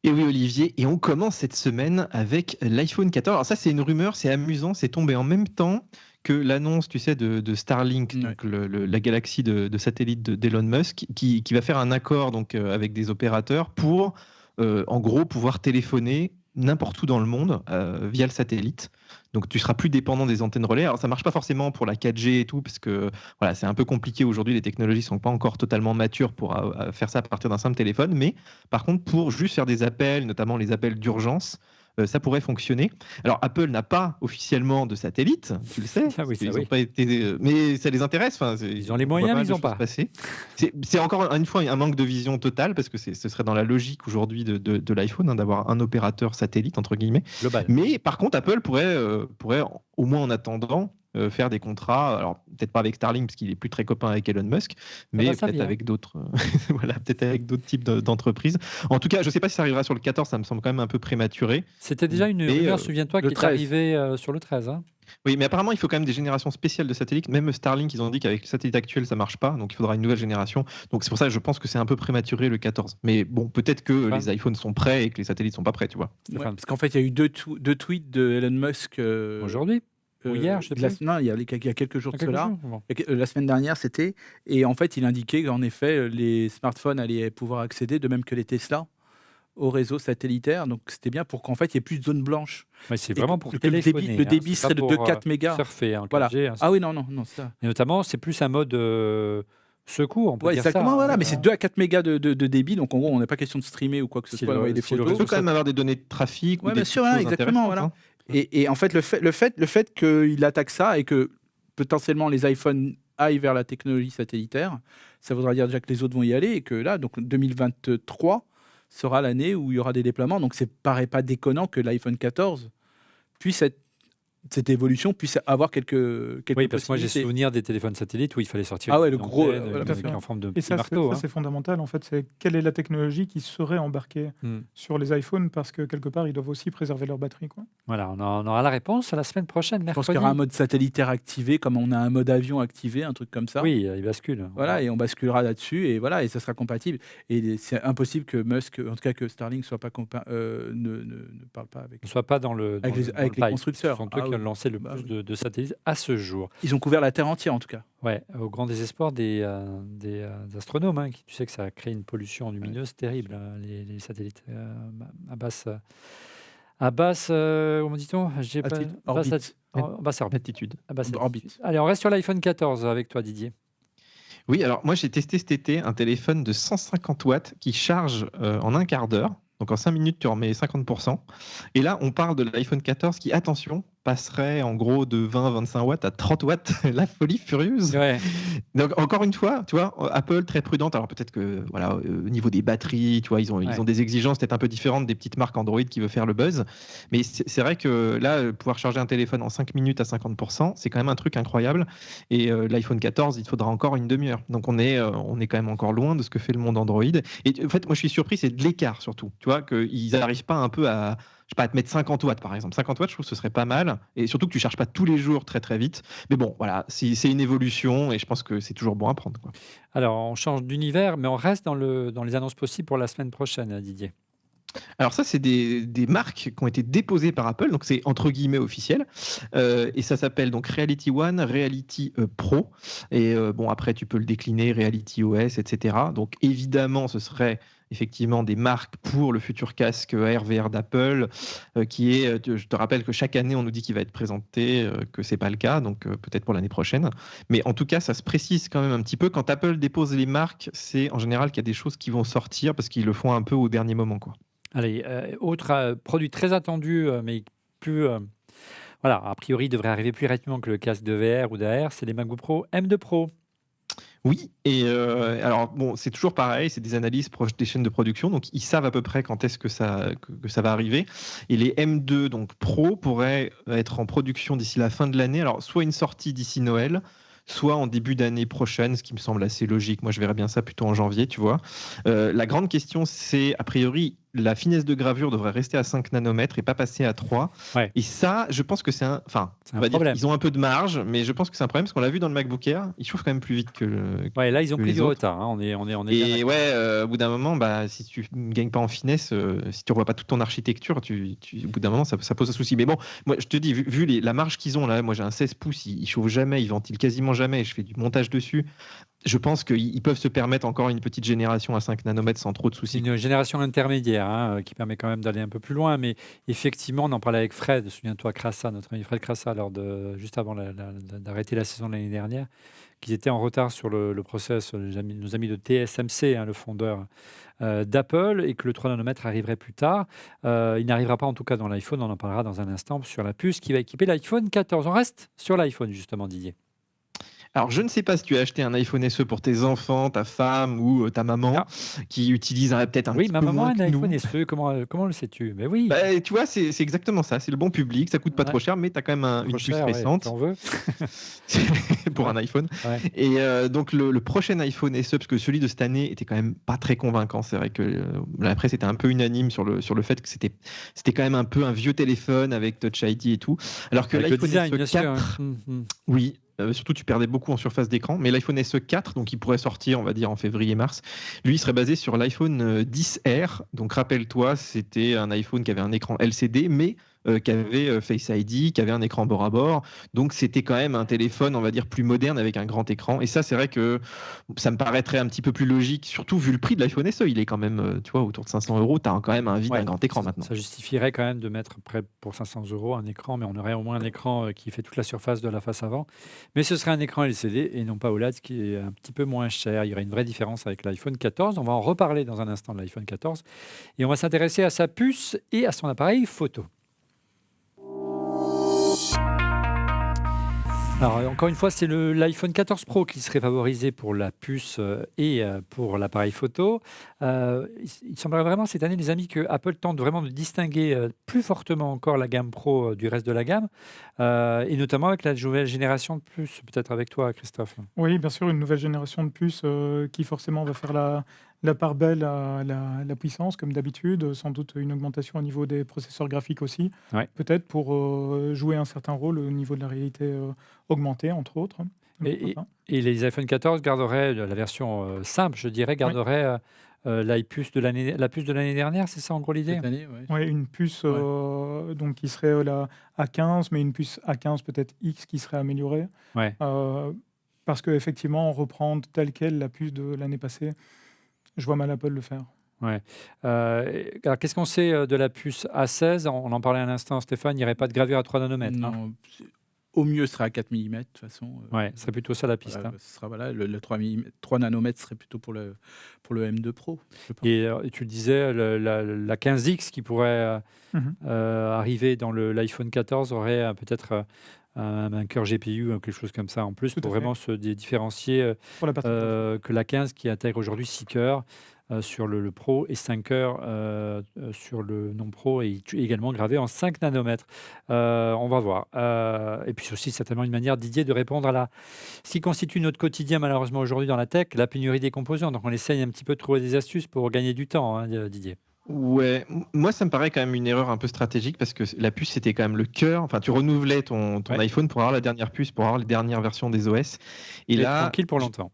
Et oui, Olivier, et on commence cette semaine avec l'iPhone 14. Alors ça, c'est une rumeur, c'est amusant, c'est tombé en même temps que l'annonce, tu sais, de Starlink, donc la galaxie de satellites d'Elon Musk, qui va faire un accord donc, avec des opérateurs pour, en gros, pouvoir téléphoner n'importe où dans le monde via le satellite. Donc tu seras plus dépendant des antennes relais. Alors ça marche pas forcément pour la 4G et tout, parce que voilà, c'est un peu compliqué aujourd'hui, les technologies sont pas encore totalement matures pour faire ça à partir d'un simple téléphone, mais par contre pour juste faire des appels, notamment les appels d'urgence, ça pourrait fonctionner. Alors Apple n'a pas officiellement de satellite, tu le sais, ils ont pas été, mais ça les intéresse. Ils ont les moyens, mais ils n'ont pas. C'est encore une fois un manque de vision totale, parce que ce serait dans la logique aujourd'hui de l'iPhone d'avoir un opérateur satellite entre guillemets. Global. Mais par contre Apple pourrait au moins en attendant faire des contrats, alors peut-être pas avec Starlink parce qu'il est plus très copain avec Elon Musk, mais peut-être avec d'autres, voilà, peut-être avec d'autres types d'entreprises. En tout cas, je ne sais pas si ça arrivera sur le 14, ça me semble quand même un peu prématuré. C'était déjà une rumeur, souviens-toi, qui est arrivée sur le 13. Hein. Oui, mais apparemment, il faut quand même des générations spéciales de satellites. Même Starlink, ils ont dit qu'avec le satellite actuel, ça marche pas, donc il faudra une nouvelle génération. Donc c'est pour ça que je pense que c'est un peu prématuré le 14. Mais bon, peut-être que les iPhones sont prêts et que les satellites sont pas prêts, tu vois. Ouais, parce qu'en fait, il y a eu deux tweets de Elon Musk aujourd'hui. Ou hier, je sais pas. Non, il y a quelques jours de cela. La semaine dernière, c'était. Et en fait, il indiquait qu'en effet, les smartphones allaient pouvoir accéder, de même que les Tesla, au réseau satellitaire. Donc, c'était bien pour qu'en fait, il y ait plus de zones blanches. Ouais, c'est vraiment pour téléphoner. Le débit serait de 4 mégas. Surfer en 4G. Voilà. Ah oui, non, ça. Et notamment, c'est plus un mode secours, on peut dire exactement, ça. Voilà, mais c'est 2 à 4 mégas de débit. Donc, en gros, on n'a pas question de streamer ou quoi que ce soit. Des photos. Il faut quand même avoir des données de trafic. Oui, bien sûr, exactement. Voilà. Et en fait, le fait qu'il attaque ça et que potentiellement les iPhones aillent vers la technologie satellitaire, ça voudra dire déjà que les autres vont y aller et que là, donc 2023 sera l'année où il y aura des déploiements. Donc, ça paraît pas déconnant que l'iPhone 14 puisse être cette évolution puisse avoir quelques Oui, parce que moi j'ai possibilités. souvenir des téléphones satellites où il fallait sortir Ah ouais, une le gros, antenne, voilà, tout à fait. qui est en forme de Et petit ça, marteau. c'est fondamental, en fait. C'est quelle est la technologie qui serait embarquée sur les iPhones, parce que quelque part, ils doivent aussi préserver leur batterie, quoi. Voilà, on aura la réponse la semaine prochaine, Je pense mercredi. qu'il y aura un mode satellitaire activé, comme on a un mode avion activé, un truc comme ça. Oui, il bascule. Voilà, et on basculera là-dessus, et voilà, et ça sera compatible. Et c'est impossible que Musk, en tout cas que Starlink soit pas ne parle pas avec. Ne soit pas dans le Avec les pipe. constructeurs. Ce sont eux qui ont lancé le plus de satellites à ce jour. Ils ont couvert la Terre entière, en tout cas. Ouais, au grand désespoir des astronomes, hein, tu sais que ça a créé une pollution lumineuse terrible, les satellites à basse, comment dit-on? Basse Attitude. altitude. Allez, on reste sur l'iPhone 14 avec toi, Didier. Oui, alors moi j'ai testé cet été un téléphone de 150 watts qui charge en un quart d'heure. Donc en 5 minutes, tu remets 50%. Et là, on parle de l'iPhone 14 qui, attention, passerait en gros de 20-25 watts à 30 watts. La folie furieuse. Ouais. Donc encore une fois, tu vois, Apple très prudente. Alors peut-être que voilà, au niveau des batteries, tu vois, ils ont des exigences peut-être un peu différentes des petites marques Android qui veulent faire le buzz. Mais c'est vrai que là, pouvoir charger un téléphone en 5 minutes à 50%, c'est quand même un truc incroyable. Et l'iPhone 14, il faudra encore une demi-heure. Donc on est quand même encore loin de ce que fait le monde Android. Et en fait, moi je suis surpris, c'est de l'écart surtout. Tu vois, qu'ils n'arrivent pas un peu à te mettre 50 watts par exemple. 50 watts, je trouve que ce serait pas mal. Et surtout que tu ne charges pas tous les jours très très vite. Mais bon, voilà, c'est une évolution et je pense que c'est toujours bon à prendre, quoi. Alors, on change d'univers, mais on reste dans les annonces possibles pour la semaine prochaine, Didier. Alors ça, c'est des marques qui ont été déposées par Apple, donc c'est entre guillemets officiel, et ça s'appelle donc Reality One, Reality Pro, et bon après tu peux le décliner, Reality OS, etc. Donc évidemment, ce serait effectivement des marques pour le futur casque AR VR d'Apple, qui est, je te rappelle que chaque année on nous dit qu'il va être présenté, que c'est pas le cas, donc peut-être pour l'année prochaine. Mais en tout cas, ça se précise quand même un petit peu. Quand Apple dépose les marques, c'est en général qu'il y a des choses qui vont sortir parce qu'ils le font un peu au dernier moment, quoi. Allez, autre produit très attendu, mais plus, voilà, a priori, devrait arriver plus rapidement que le casque de VR ou d'AR, c'est les MacBook Pro M2 Pro. Oui, et alors bon, c'est toujours pareil, c'est des analyses proches des chaînes de production, donc ils savent à peu près quand est-ce que ça va arriver. Et les M2 donc Pro pourraient être en production d'ici la fin de l'année. Alors soit une sortie d'ici Noël, soit en début d'année prochaine, ce qui me semble assez logique. Moi, je verrais bien ça plutôt en janvier, tu vois. La grande question, c'est a priori la finesse de gravure devrait rester à 5 nanomètres et pas passer à 3. Ouais. Et ça, je pense que c'est un problème. Ils ont un peu de marge, mais je pense que c'est un problème parce qu'on l'a vu dans le MacBook Air, il chauffe quand même plus vite que Ouais, là, ils ont pris du retard. Hein. On est et ouais, au bout d'un moment, si tu ne gagnes pas en finesse, si tu ne revois pas toute ton architecture, au bout d'un moment, ça pose un souci. Mais bon, moi, je te dis, vu la marge qu'ils ont là, moi j'ai un 16 pouces, il chauffe jamais, il ventile quasiment jamais, je fais du montage dessus. Je pense qu'ils peuvent se permettre encore une petite génération à 5 nanomètres sans trop de soucis. C'est une génération intermédiaire qui permet quand même d'aller un peu plus loin. Mais effectivement, on en parlait avec Fred, souviens-toi, Crassa, notre ami Fred Crassa, juste avant d'arrêter la saison de l'année dernière, qu'ils étaient en retard sur le process, nos amis de TSMC, le fondeur d'Apple, et que le 3 nanomètres arriverait plus tard. Il n'arrivera pas en tout cas dans l'iPhone, on en parlera dans un instant, sur la puce qui va équiper l'iPhone 14. On reste sur l'iPhone justement, Didier. Alors, je ne sais pas si tu as acheté un iPhone SE pour tes enfants, ta femme ou ta maman qui utilise peut-être un petit peu moins que nous. Oui, ma maman a un iPhone SE, comment le sais-tu? Mais oui. Tu vois, c'est exactement ça. C'est le bon public, ça coûte pas trop cher, mais tu as quand même une puce récente. T'en veux pour un iPhone. Ouais. Et donc, le prochain iPhone SE, parce que celui de cette année était quand même pas très convaincant. C'est vrai que la presse était un peu unanime sur le fait que c'était quand même un peu un vieux téléphone avec Touch ID et tout. Alors que l'iPhone SE 4, oui. Surtout, tu perdais beaucoup en surface d'écran. Mais l'iPhone SE 4, donc il pourrait sortir, on va dire, en février-mars, lui, il serait basé sur l'iPhone 10R. Donc, rappelle-toi, c'était un iPhone qui avait un écran LCD, mais qui avait Face ID, qui avait un écran bord à bord. Donc, c'était quand même un téléphone, on va dire, plus moderne avec un grand écran. Et ça, c'est vrai que ça me paraîtrait un petit peu plus logique, surtout vu le prix de l'iPhone SE. Il est quand même, tu vois, autour de 500 €. Tu as quand même envie d'un grand écran maintenant. Ça justifierait quand même de mettre près pour 500 € un écran, mais on aurait au moins un écran qui fait toute la surface de la face avant. Mais ce serait un écran LCD et non pas OLED, ce qui est un petit peu moins cher. Il y aurait une vraie différence avec l'iPhone 14. On va en reparler dans un instant de l'iPhone 14. Et on va s'intéresser à sa puce et à son appareil photo. Alors, encore une fois, c'est l'iPhone 14 Pro qui serait favorisé pour la puce et pour l'appareil photo. Il semblerait vraiment cette année, les amis, que Apple tente vraiment de distinguer plus fortement encore la gamme Pro du reste de la gamme, et notamment avec la nouvelle génération de puces, peut-être avec toi, Christophe. Oui, bien sûr, une nouvelle génération de puces qui forcément va faire la part belle à la puissance, comme d'habitude, sans doute une augmentation au niveau des processeurs graphiques aussi, Ouais. peut-être pour jouer un certain rôle au niveau de la réalité augmentée, entre autres. Donc, Et, et- pourquoi pas. et les iPhone 14 garderaient la version simple, je dirais, Oui, garderait la puce de l'année dernière, c'est ça en gros l'idée? Cette année, ouais. ouais, une puce Ouais. donc qui serait la A15, mais une puce A15 peut-être X qui serait améliorée. Ouais. euh, Parce qu'effectivement, reprendre telle quelle la puce de l'année passée, je vois mal Apple le faire. Ouais. Alors, qu'est-ce qu'on sait de la puce A16? On en parlait à l'instant, Stéphane, il n'y aurait pas de gravure à 3 nanomètres. Hein. Non, au mieux, ce sera à 4 mm, de toute façon. Ouais, ce serait plutôt ça la piste. Voilà, Hein. ce sera, voilà, le 3 nanomètres serait plutôt pour le M2 Pro, je pense. Et tu le disais, la 15X qui pourrait Mhm. arriver dans l'iPhone 14 aurait peut-être un cœur GPU ou quelque chose comme ça en plus Tout pour à fait. vraiment se différencier Pour la partie que la 15 qui intègre aujourd'hui 6 cœurs sur le Pro et 5 cœurs sur le non Pro et également gravé en 5 nanomètres. On va voir. Et puis c'est aussi certainement une manière, Didier, de répondre à ce qui constitue notre quotidien malheureusement aujourd'hui dans la tech, la pénurie des composants. Donc on essaye un petit peu de trouver des astuces pour gagner du temps, hein, Didier. Ouais, moi ça me paraît quand même une erreur un peu stratégique parce que la puce c'était quand même le cœur. Enfin, tu renouvelais ton Ouais. iPhone pour avoir la dernière puce, pour avoir les dernières versions des OS. Et Et là, tranquille pour longtemps.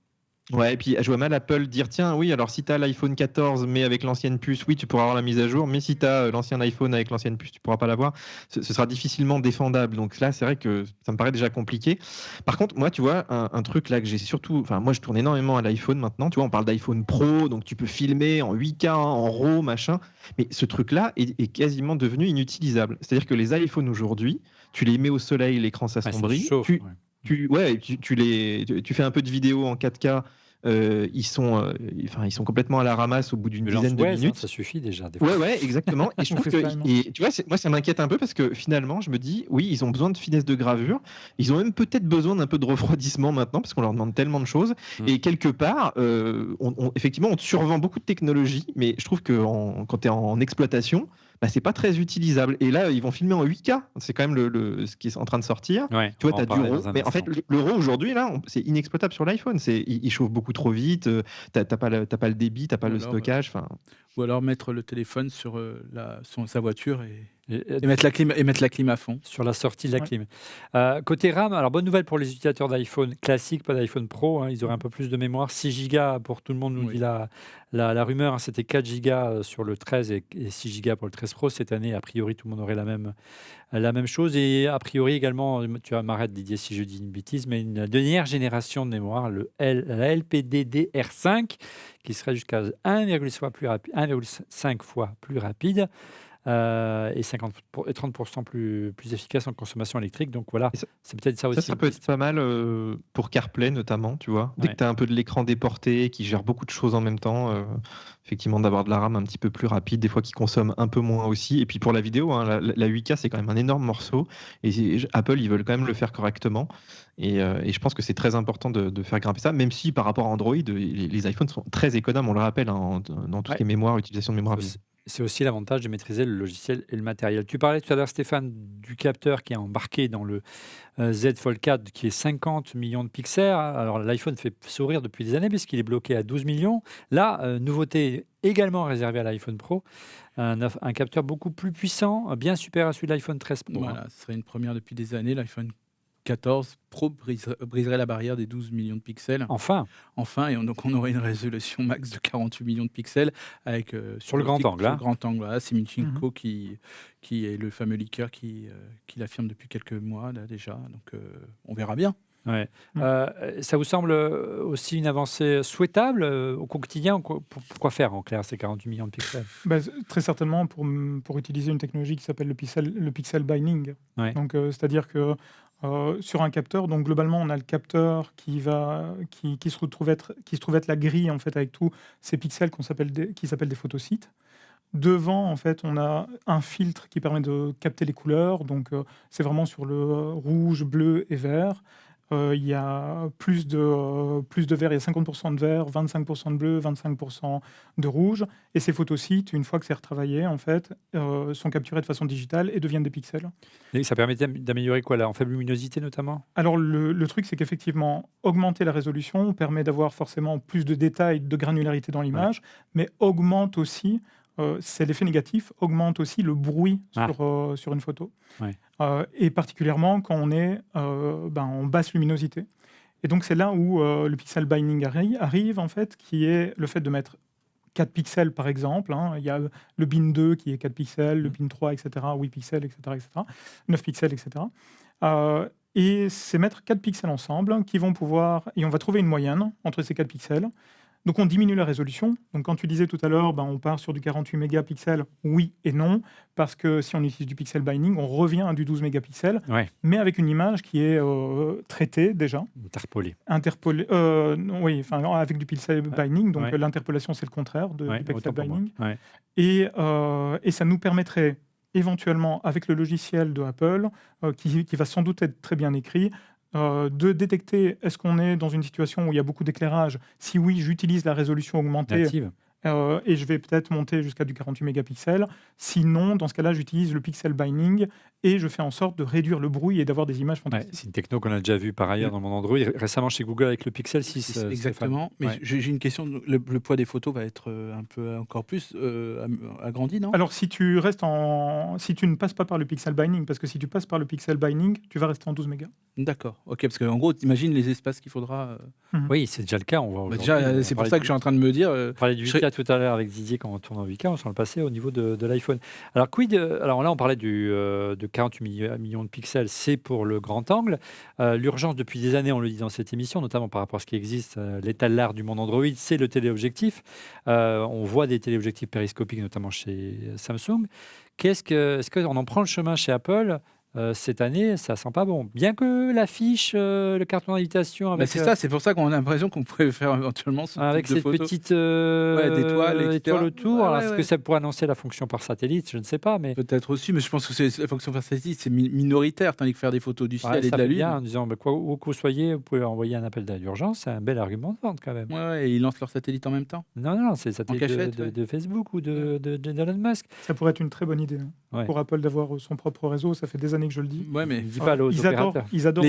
ouais, et puis je vois mal Apple dire tiens, oui, alors si tu as l'iPhone 14 mais avec l'ancienne puce, oui, tu pourras avoir la mise à jour, mais si tu as l'ancien iPhone avec l'ancienne puce, tu pourras pas l'avoir. Ce sera difficilement défendable. Donc là, c'est vrai que ça me paraît déjà compliqué. Par contre, moi, tu vois, un truc là que j'ai surtout. Enfin, moi, je tourne énormément à l'iPhone maintenant. Tu vois, on parle d'iPhone Pro, donc tu peux filmer en 8K, en RAW, machin. Mais ce truc-là est quasiment devenu inutilisable. C'est-à-dire que les iPhones aujourd'hui, tu les mets au soleil, l'écran Ouais, ça s'assombrit. chauffe. Ouais. Tu fais un peu de vidéo en 4K. Ils sont complètement à la ramasse au bout d'une Le dizaine de lance-ouest, hein, minutes. ça suffit déjà. Des fois. Ouais, exactement. Et je On trouve fait que, ça, non. et tu vois, moi, ça m'inquiète un peu parce que finalement, je me dis, oui, ils ont besoin de finesse de gravure. Ils ont même peut-être besoin d'un peu de refroidissement maintenant parce qu'on leur demande tellement de choses. Mm. Et quelque part, effectivement, on te survend beaucoup de technologies, mais je trouve que quand tu es en exploitation, bah, c'est pas très utilisable. Et là, ils vont filmer en 8K. C'est quand même ce qui est en train de sortir. Ouais, Tu vois, on va tu en as du parler RAW. dans un Mais en fait, instant. le RAW aujourd'hui, là, c'est inexploitable sur l'iPhone. Il chauffe beaucoup trop vite. T'as pas le débit, t'as pas Ou le alors, stockage. Enfin, ou alors mettre le téléphone sur sa voiture Et et mettre la clim à fond. sur la sortie de la Ouais. clim. Côté RAM, alors bonne nouvelle pour les utilisateurs d'iPhone classique, pas d'iPhone Pro. Hein, ils auraient un peu plus de mémoire. 6 Go pour tout le monde, nous Oui. dit la rumeur. Hein, c'était 4 Go sur le 13 et 6 Go pour le 13 Pro. Cette année, a priori, tout le monde aurait la même chose. Et a priori également, tu vas m'arrêter Didier si je dis une bêtise, mais une dernière génération de mémoire, la LPDDR5, qui serait jusqu'à 1,5 fois plus rapide. Et 30% plus efficace en consommation électrique. Donc voilà, et ça, c'est peut-être ça aussi. ça une peut être piste. pas mal pour CarPlay notamment, tu vois. Dès Ouais. que tu as un peu de l'écran déporté, qui gère beaucoup de choses en même temps, effectivement d'avoir de la RAM un petit peu plus rapide, des fois qui consomme un peu moins aussi. Et puis pour la vidéo, hein, la 8K c'est quand même un énorme morceau. Et Apple, ils veulent quand même le faire correctement. Et je pense que c'est très important de faire grimper ça, même si par rapport à Android, les iPhones sont très économes, on le rappelle, hein, dans tout ce Ouais. qui est mémoire, utilisation de mémoire C'est vive. aussi c'est aussi l'avantage de maîtriser le logiciel et le matériel. Tu parlais tout à l'heure, Stéphane, du capteur qui est embarqué dans le Z Fold 4, qui est 50 millions de pixels. Alors l'iPhone fait sourire depuis des années puisqu'il est bloqué à 12 millions. Là, nouveauté également réservée à l'iPhone Pro, un capteur beaucoup plus puissant, bien supérieur à celui de l'iPhone 13 Pro. Hein. Voilà, ce serait une première depuis des années. L'iPhone 14 Pro briserait la barrière des 12 millions de pixels. Enfin, Enfin, donc on aurait une résolution max de 48 millions de pixels avec sur le grand angle. sur Hein. le grand angle. Voilà, c'est Minchinko qui est le fameux leaker qui l'affirme depuis quelques mois là, déjà. Donc on verra bien. Ouais. Mm. Ça vous semble aussi une avancée souhaitable au quotidien? Pourquoi faire en clair ces 48 millions de pixels? Bah, très certainement pour utiliser une technologie qui s'appelle le pixel binding. Ouais. Donc, c'est-à-dire que sur un capteur, donc globalement, on a le capteur qui se trouve être la grille en fait avec tous ces pixels qui s'appellent des photosites. Devant, en fait, on a un filtre qui permet de capter les couleurs. Donc, c'est vraiment sur le rouge, bleu et vert. il y a plus de vert, il y a 50% de vert, 25% de bleu, 25% de rouge. Et ces photosites, une fois que c'est retravaillé, en fait, sont capturés de façon digitale et deviennent des pixels. Et ça permet d'améliorer quoi, là, en faible luminosité notamment? Alors, le truc, c'est qu'effectivement, augmenter la résolution permet d'avoir forcément plus de détails, de granularité dans l'image, mais augmente aussi, c'est l'effet négatif, augmente aussi le bruit sur une photo. Ouais. Et particulièrement quand on est en basse luminosité. Et donc, c'est là où le pixel binding arrive, en fait, qui est le fait de mettre 4 pixels, par exemple. Il y a le bin 2 qui est 4 pixels, le bin 3, etc., 8 pixels, etc., 9 pixels, etc. Et c'est mettre 4 pixels ensemble qui vont pouvoir... Et on va trouver une moyenne entre ces 4 pixels. Donc on diminue la résolution. Donc quand tu disais tout à l'heure, on part sur du 48 mégapixels, oui et non, parce que si on utilise du pixel binding, on revient à du 12 mégapixels, mais avec une image qui est traitée déjà. Interpolée. Oui, avec du pixel binding, donc l'interpolation c'est le contraire du pixel binding. Et ça nous permettrait éventuellement, avec le logiciel de Apple, qui va sans doute être très bien écrit, de détecter est-ce qu'on est dans une situation où il y a beaucoup d'éclairage. Si oui, j'utilise la résolution augmentée et je vais peut-être monter jusqu'à du 48 mégapixels. Sinon, dans ce cas-là, j'utilise le pixel binding et je fais en sorte de réduire le bruit et d'avoir des images fantastiques. C'est une techno qu'on a déjà vue par ailleurs dans mon Android, récemment chez Google avec le Pixel 6. Exactement, mais j'ai une question, le poids des photos va être un peu encore plus agrandi, non? Alors si tu ne passes pas par le pixel binding, parce que si tu passes par le pixel binding, tu vas rester en 12 mégas. D'accord, ok, parce qu'en gros, t'imagines les espaces qu'il faudra... Oui, c'est déjà le cas, on voit aujourd'hui. Déjà, c'est pour ça que je suis en train de me dire... On parlait du 8K tout à l'heure avec Didier quand on tourne en 8K, on s'en le passait au niveau de l'iPhone. Alors, alors là, on parlait de 48 millions de pixels, c'est pour le grand angle. L'urgence depuis des années, on le dit dans cette émission, notamment par rapport à ce qui existe, l'état de l'art du monde Android, c'est le téléobjectif. On voit des téléobjectifs périscopiques, notamment chez Samsung. Est-ce qu'on en prend le chemin chez Apple? Cette année, ça sent pas bon. Bien que l'affiche, le carton d'invitation avec... c'est ça, c'est pour ça qu'on a l'impression qu'on pourrait faire éventuellement ce avec type de cette photos. petite étoile autour. Alors, est-ce que ça pourrait annoncer la fonction par satellite? Je ne sais pas, mais... Peut-être aussi, mais je pense que la fonction par satellite, c'est minoritaire, tandis que faire des photos du ciel et de la Lune. Bien, en disant, où que vous soyez, vous pouvez envoyer un appel d'urgence, c'est un bel argument de vente quand même. Et ils lancent leur satellite en même temps. Non, c'est le satellite de Facebook ou d'Elon Musk. Ça pourrait être une très bonne idée pour Apple d'avoir son propre réseau, ça fait des années que je le dis. Mais ils adorent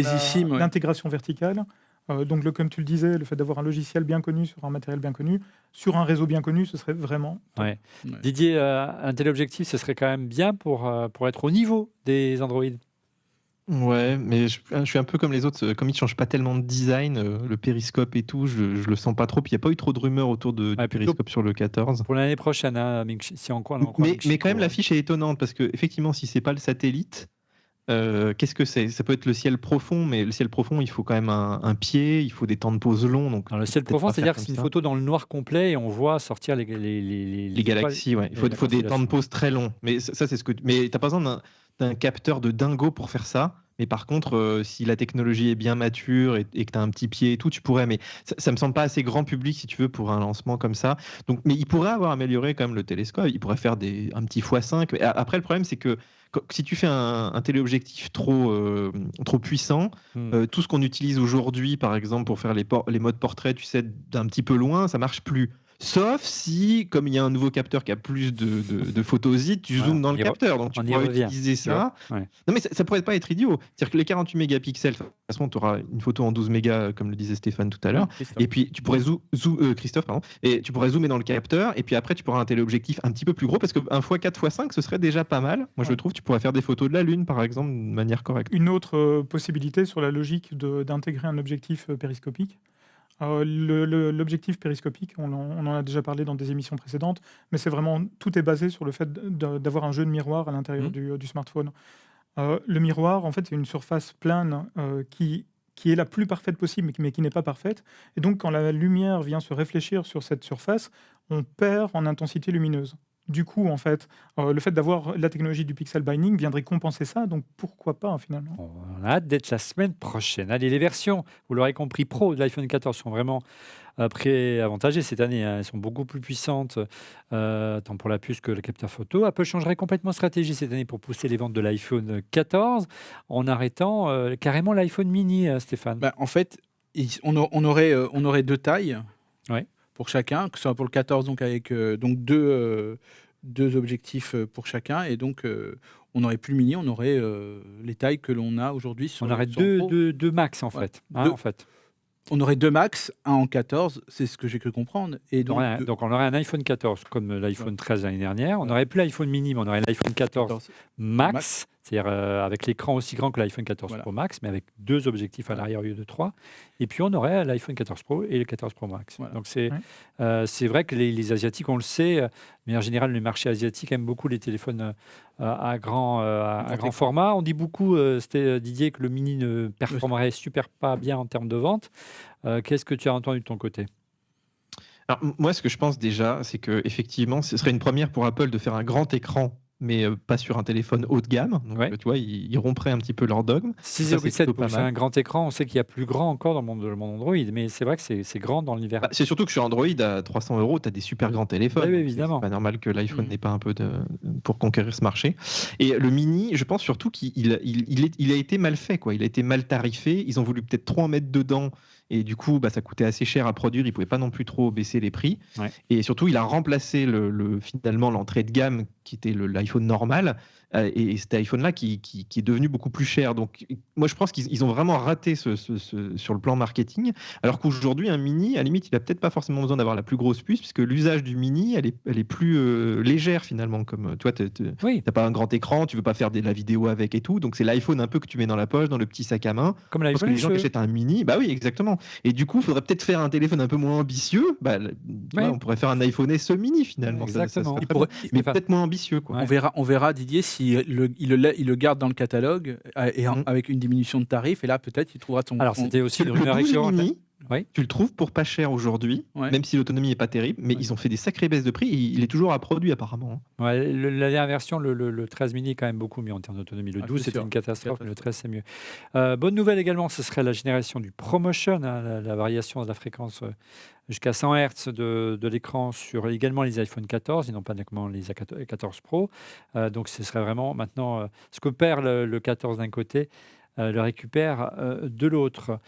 l'intégration verticale. Donc, comme tu le disais, le fait d'avoir un logiciel bien connu sur un matériel bien connu, sur un réseau bien connu, ce serait vraiment... Didier, un téléobjectif, ce serait quand même bien pour être au niveau des Android. Ouais, mais je suis un peu comme les autres, comme ils ne changent pas tellement de design, le périscope et tout, je le sens pas trop. Puis il n'y a pas eu trop de rumeurs autour du périscope sur le 14. Pour l'année prochaine, si on croit mais quand même, l'affiche est étonnante parce que effectivement, si c'est pas le satellite, qu'est-ce que c'est? Ça peut être le ciel profond, mais le ciel profond, il faut quand même un pied, il faut des temps de pause longs. Donc le ciel profond, c'est-à-dire que c'est une photo dans le noir complet et on voit sortir les galaxies. Ouais. Il faut des temps de pause très longs. Mais ça, c'est ce que. Mais t'as pas besoin d'un capteur de dingo pour faire ça. Mais par contre, si la technologie est bien mature et que tu as un petit pied et tout, tu pourrais. Mais ça me semble pas assez grand public, si tu veux, pour un lancement comme ça. Donc, mais il pourrait avoir amélioré quand même le télescope. Il pourrait faire un petit x5. Et après, le problème, c'est que si tu fais un téléobjectif trop puissant, tout ce qu'on utilise aujourd'hui, par exemple, pour faire les modes portrait, tu sais, d'un petit peu loin, ça marche plus. Sauf si, comme il y a un nouveau capteur qui a plus de photosites, tu zoomes dans le capteur. Donc, tu pourrais utiliser ça. Non, mais ça pourrait pas être idiot. C'est-à-dire que les 48 mégapixels, de toute façon, tu auras une photo en 12 mégas, comme le disait Stéphane tout à l'heure. Et puis, tu pourrais Christophe, pardon. Et tu pourrais zoomer dans le capteur. Et puis après, tu pourras un téléobjectif un petit peu plus gros parce qu'un x4, x5, ce serait déjà pas mal. Moi, je trouve, tu pourrais faire des photos de la Lune, par exemple, de manière correcte. Une autre possibilité sur la logique d'intégrer un objectif périscopique. L'objectif périscopique, on en a déjà parlé dans des émissions précédentes, mais c'est vraiment, tout est basé sur le fait d'avoir un jeu de miroir à l'intérieur du smartphone. Le miroir, en fait, c'est une surface plane qui est la plus parfaite possible, mais qui n'est pas parfaite. Et donc, quand la lumière vient se réfléchir sur cette surface, on perd en intensité lumineuse. du coup, en fait, le fait d'avoir la technologie du pixel binding viendrait compenser ça. Donc, pourquoi pas, finalement? On a hâte d'être la semaine prochaine. Allez, les versions, vous l'aurez compris, Pro de l'iPhone 14 sont vraiment avantagées cette année, hein. Elles sont beaucoup plus puissantes, tant pour la puce que le capteur photo. Apple changerait complètement de stratégie cette année pour pousser les ventes de l'iPhone 14 en arrêtant carrément l'iPhone mini, Stéphane. En fait, on aurait 2 tailles Ouais. pour chacun, que ce soit pour le 14, donc avec donc deux objectifs pour chacun. Et donc, on n'aurait plus le mini, on aurait les tailles que l'on a aujourd'hui sur On aurait sur le Pro. deux max, en Ouais. fait. Hein, Deux- en fait. On aurait 2 max, un en 14, c'est ce que j'ai cru comprendre. Et donc, Donc, on aurait un iPhone 14 comme l'iPhone 13 l'année dernière. On Ouais. n'aurait plus l'iPhone mini, mais on aurait l'iPhone 14 14. Max, c'est-à-dire avec l'écran aussi grand que l'iPhone 14 Voilà. Pro Max, mais avec 2 objectifs à Voilà. l'arrière au lieu de 3. Et puis on aurait l'iPhone 14 Pro et le 14 Pro Max. Voilà. Donc Ouais. c'est vrai que les Asiatiques, on le sait, mais en général, le marché asiatique aime beaucoup les téléphones à grand écran. format. On dit beaucoup, c'était Didier, que le mini ne performerait super pas bien en termes de vente. Qu'est-ce que tu as entendu de ton côté? Alors, moi, ce que je pense déjà, c'est que effectivement, ce serait une première pour Apple de faire un grand écran, mais pas sur un téléphone haut de gamme. Donc, Ouais. tu vois, ils rompraient un petit peu leur dogme. Ça, c'est 6,7 plutôt pas pouces, c'est mal. un grand écran. On sait qu'il y a plus grand encore dans le monde Android, mais c'est vrai que c'est grand dans l'univers. C'est surtout que sur Android, à 300 €, tu as des super grands téléphones. Oui, Donc, évidemment. c'est pas normal que l'iPhone Mhm. n'ait pas un peu pour conquérir ce marché. Et le mini, je pense surtout qu'il a été mal fait, quoi. Il a été mal tarifé. Ils ont voulu peut-être trop en mettre dedans. Et du coup, ça coûtait assez cher à produire. Ils ne pouvaient pas non plus trop baisser les prix. Ouais. Et surtout, il a remplacé finalement l'entrée de gamme qui était l'iPhone normal. Et cet iPhone-là qui est devenu beaucoup plus cher. Donc, moi, je pense qu'ils ont vraiment raté sur le plan marketing. Alors qu'aujourd'hui, un mini, à la limite, il n'a peut-être pas forcément besoin d'avoir la plus grosse puce, puisque l'usage du mini, elle est plus légère finalement. Comme toi, tu Oui, n'as pas un grand écran, tu ne veux pas faire de la vidéo avec et tout. Donc, c'est l'iPhone un peu que tu mets dans la poche, dans le petit sac à main. comme Parce que l'iPhone les gens qui achètent un mini, bah oui, exactement. Et du coup, il faudrait peut-être faire un téléphone un peu moins ambitieux. Tu vois, on pourrait faire un iPhone SE mini finalement. Ça Exactement. serait Il très pourrait- bien. Mais Stéphane. peut-être moins ambitieux, quoi. Ouais. on verra Didier si il le garde dans le catalogue avec une diminution de tarif. Et là, peut-être, il trouvera son. Alors, c'était aussi une Le rumeur 12 récurrente. mini, Oui. tu le trouves pour pas cher aujourd'hui, Ouais. même si l'autonomie n'est pas terrible, mais Ouais. ils ont fait des sacrées baisses de prix et il est toujours à produit apparemment. Ouais, la dernière version, le 13 mini, est quand même beaucoup mieux en termes d'autonomie. Le 12, c'est c'était sûr. une catastrophe, mais le 13, c'est mieux. Bonne nouvelle également, ce serait la génération du ProMotion, hein, la variation de la fréquence jusqu'à 100 Hz de l'écran sur également les iPhone 14 et non pas uniquement les 14 Pro. Donc, ce serait vraiment maintenant ce que perd le 14 d'un côté, le récupère de l'autre.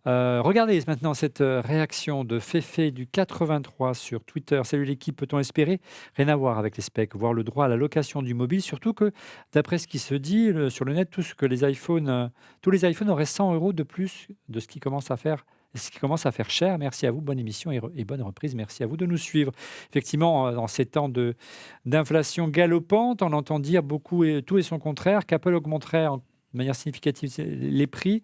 Regardez maintenant cette réaction de Féfé du 83 sur Twitter. Salut l'équipe, peut-on espérer rien à voir avec les specs, voire le droit à la location du mobile, surtout que d'après ce qui se dit sur le net, tous les iPhones auraient 100 € de plus de ce qui commence à faire cher. Merci à vous, bonne émission et bonne reprise. Merci à vous de nous suivre. Effectivement, dans ces temps d'inflation galopante, on entend dire beaucoup et tout et son contraire, qu'Apple augmenterait de manière significative les prix.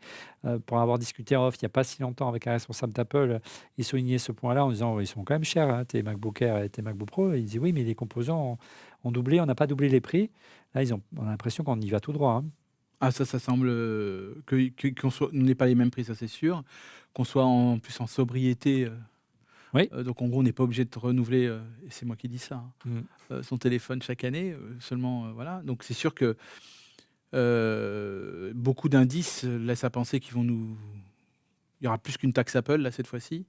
Pour avoir discuté en off il n'y a pas si longtemps avec un responsable d'Apple, il soulignait ce point-là en disant ils sont quand même chers, hein, tes MacBook Air et tes MacBook Pro. Et il dit oui, mais les composants ont doublé, on n'a pas doublé les prix. Là, on a l'impression qu'on y va tout droit. Hein. Ah, ça semble qu'on n'ait pas les mêmes prix, ça c'est sûr. Qu'on soit en plus en sobriété. Oui. Donc en gros, on n'est pas obligé de renouveler, et c'est moi qui dis ça, son téléphone chaque année. Seulement, voilà. Donc c'est sûr que beaucoup d'indices laissent à penser qu'il y aura plus qu'une taxe Apple là cette fois-ci,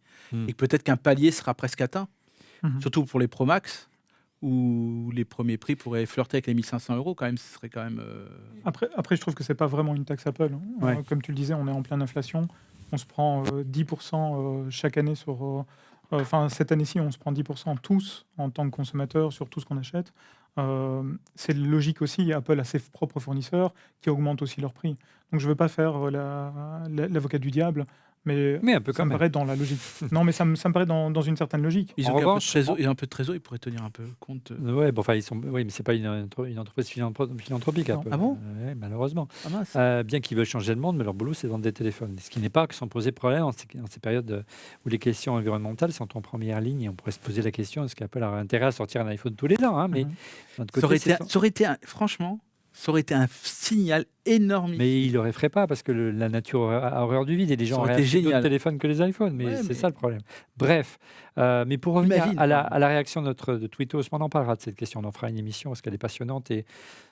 et que peut-être qu'un palier sera presque atteint, surtout pour les Pro Max, où les premiers prix pourraient flirter avec les 1 500 € quand même. Ce serait quand même. Après, je trouve que c'est pas vraiment une taxe Apple. Hein. Ouais. Comme tu le disais, on est en pleine inflation. On se prend 10% chaque année sur. Enfin, cette année-ci, on se prend 10% tous en tant que consommateur sur tout ce qu'on achète. C'est logique aussi. Apple a ses propres fournisseurs qui augmentent aussi leurs prix. Donc, je ne veux pas faire l'avocat du diable, mais un peu ça quand me même. paraît dans la logique. Non, mais ça me paraît dans une certaine logique. Ils En ont revanche, un peu de trésor, ils pourraient tenir un peu compte. Ouais, bon, enfin, oui, mais c'est pas une entreprise philanthropique, Non. Apple. Ah bon Ouais, malheureusement. Ah mince. Bien qu'ils veulent changer le monde, mais leur boulot, c'est de vendre des téléphones. Ce qui n'est pas sans poser problème dans ces périodes où les questions environnementales sont en première ligne. Et on pourrait se poser la question est-ce qu'Apple aurait intérêt à sortir un iPhone tous les ans, hein, mais d'un autre côté, Ça aurait été franchement, Ça aurait été un signal énorme. Mais il ne le ferait pas parce que la nature a horreur du vide et les gens aurait auraient été d'autres génial. téléphones que les iPhones. Mais c'est ça le problème. Bref, mais pour revenir Imagine, à la réaction de Twittos, on en parlera de cette question. On en fera une émission parce qu'elle est passionnante et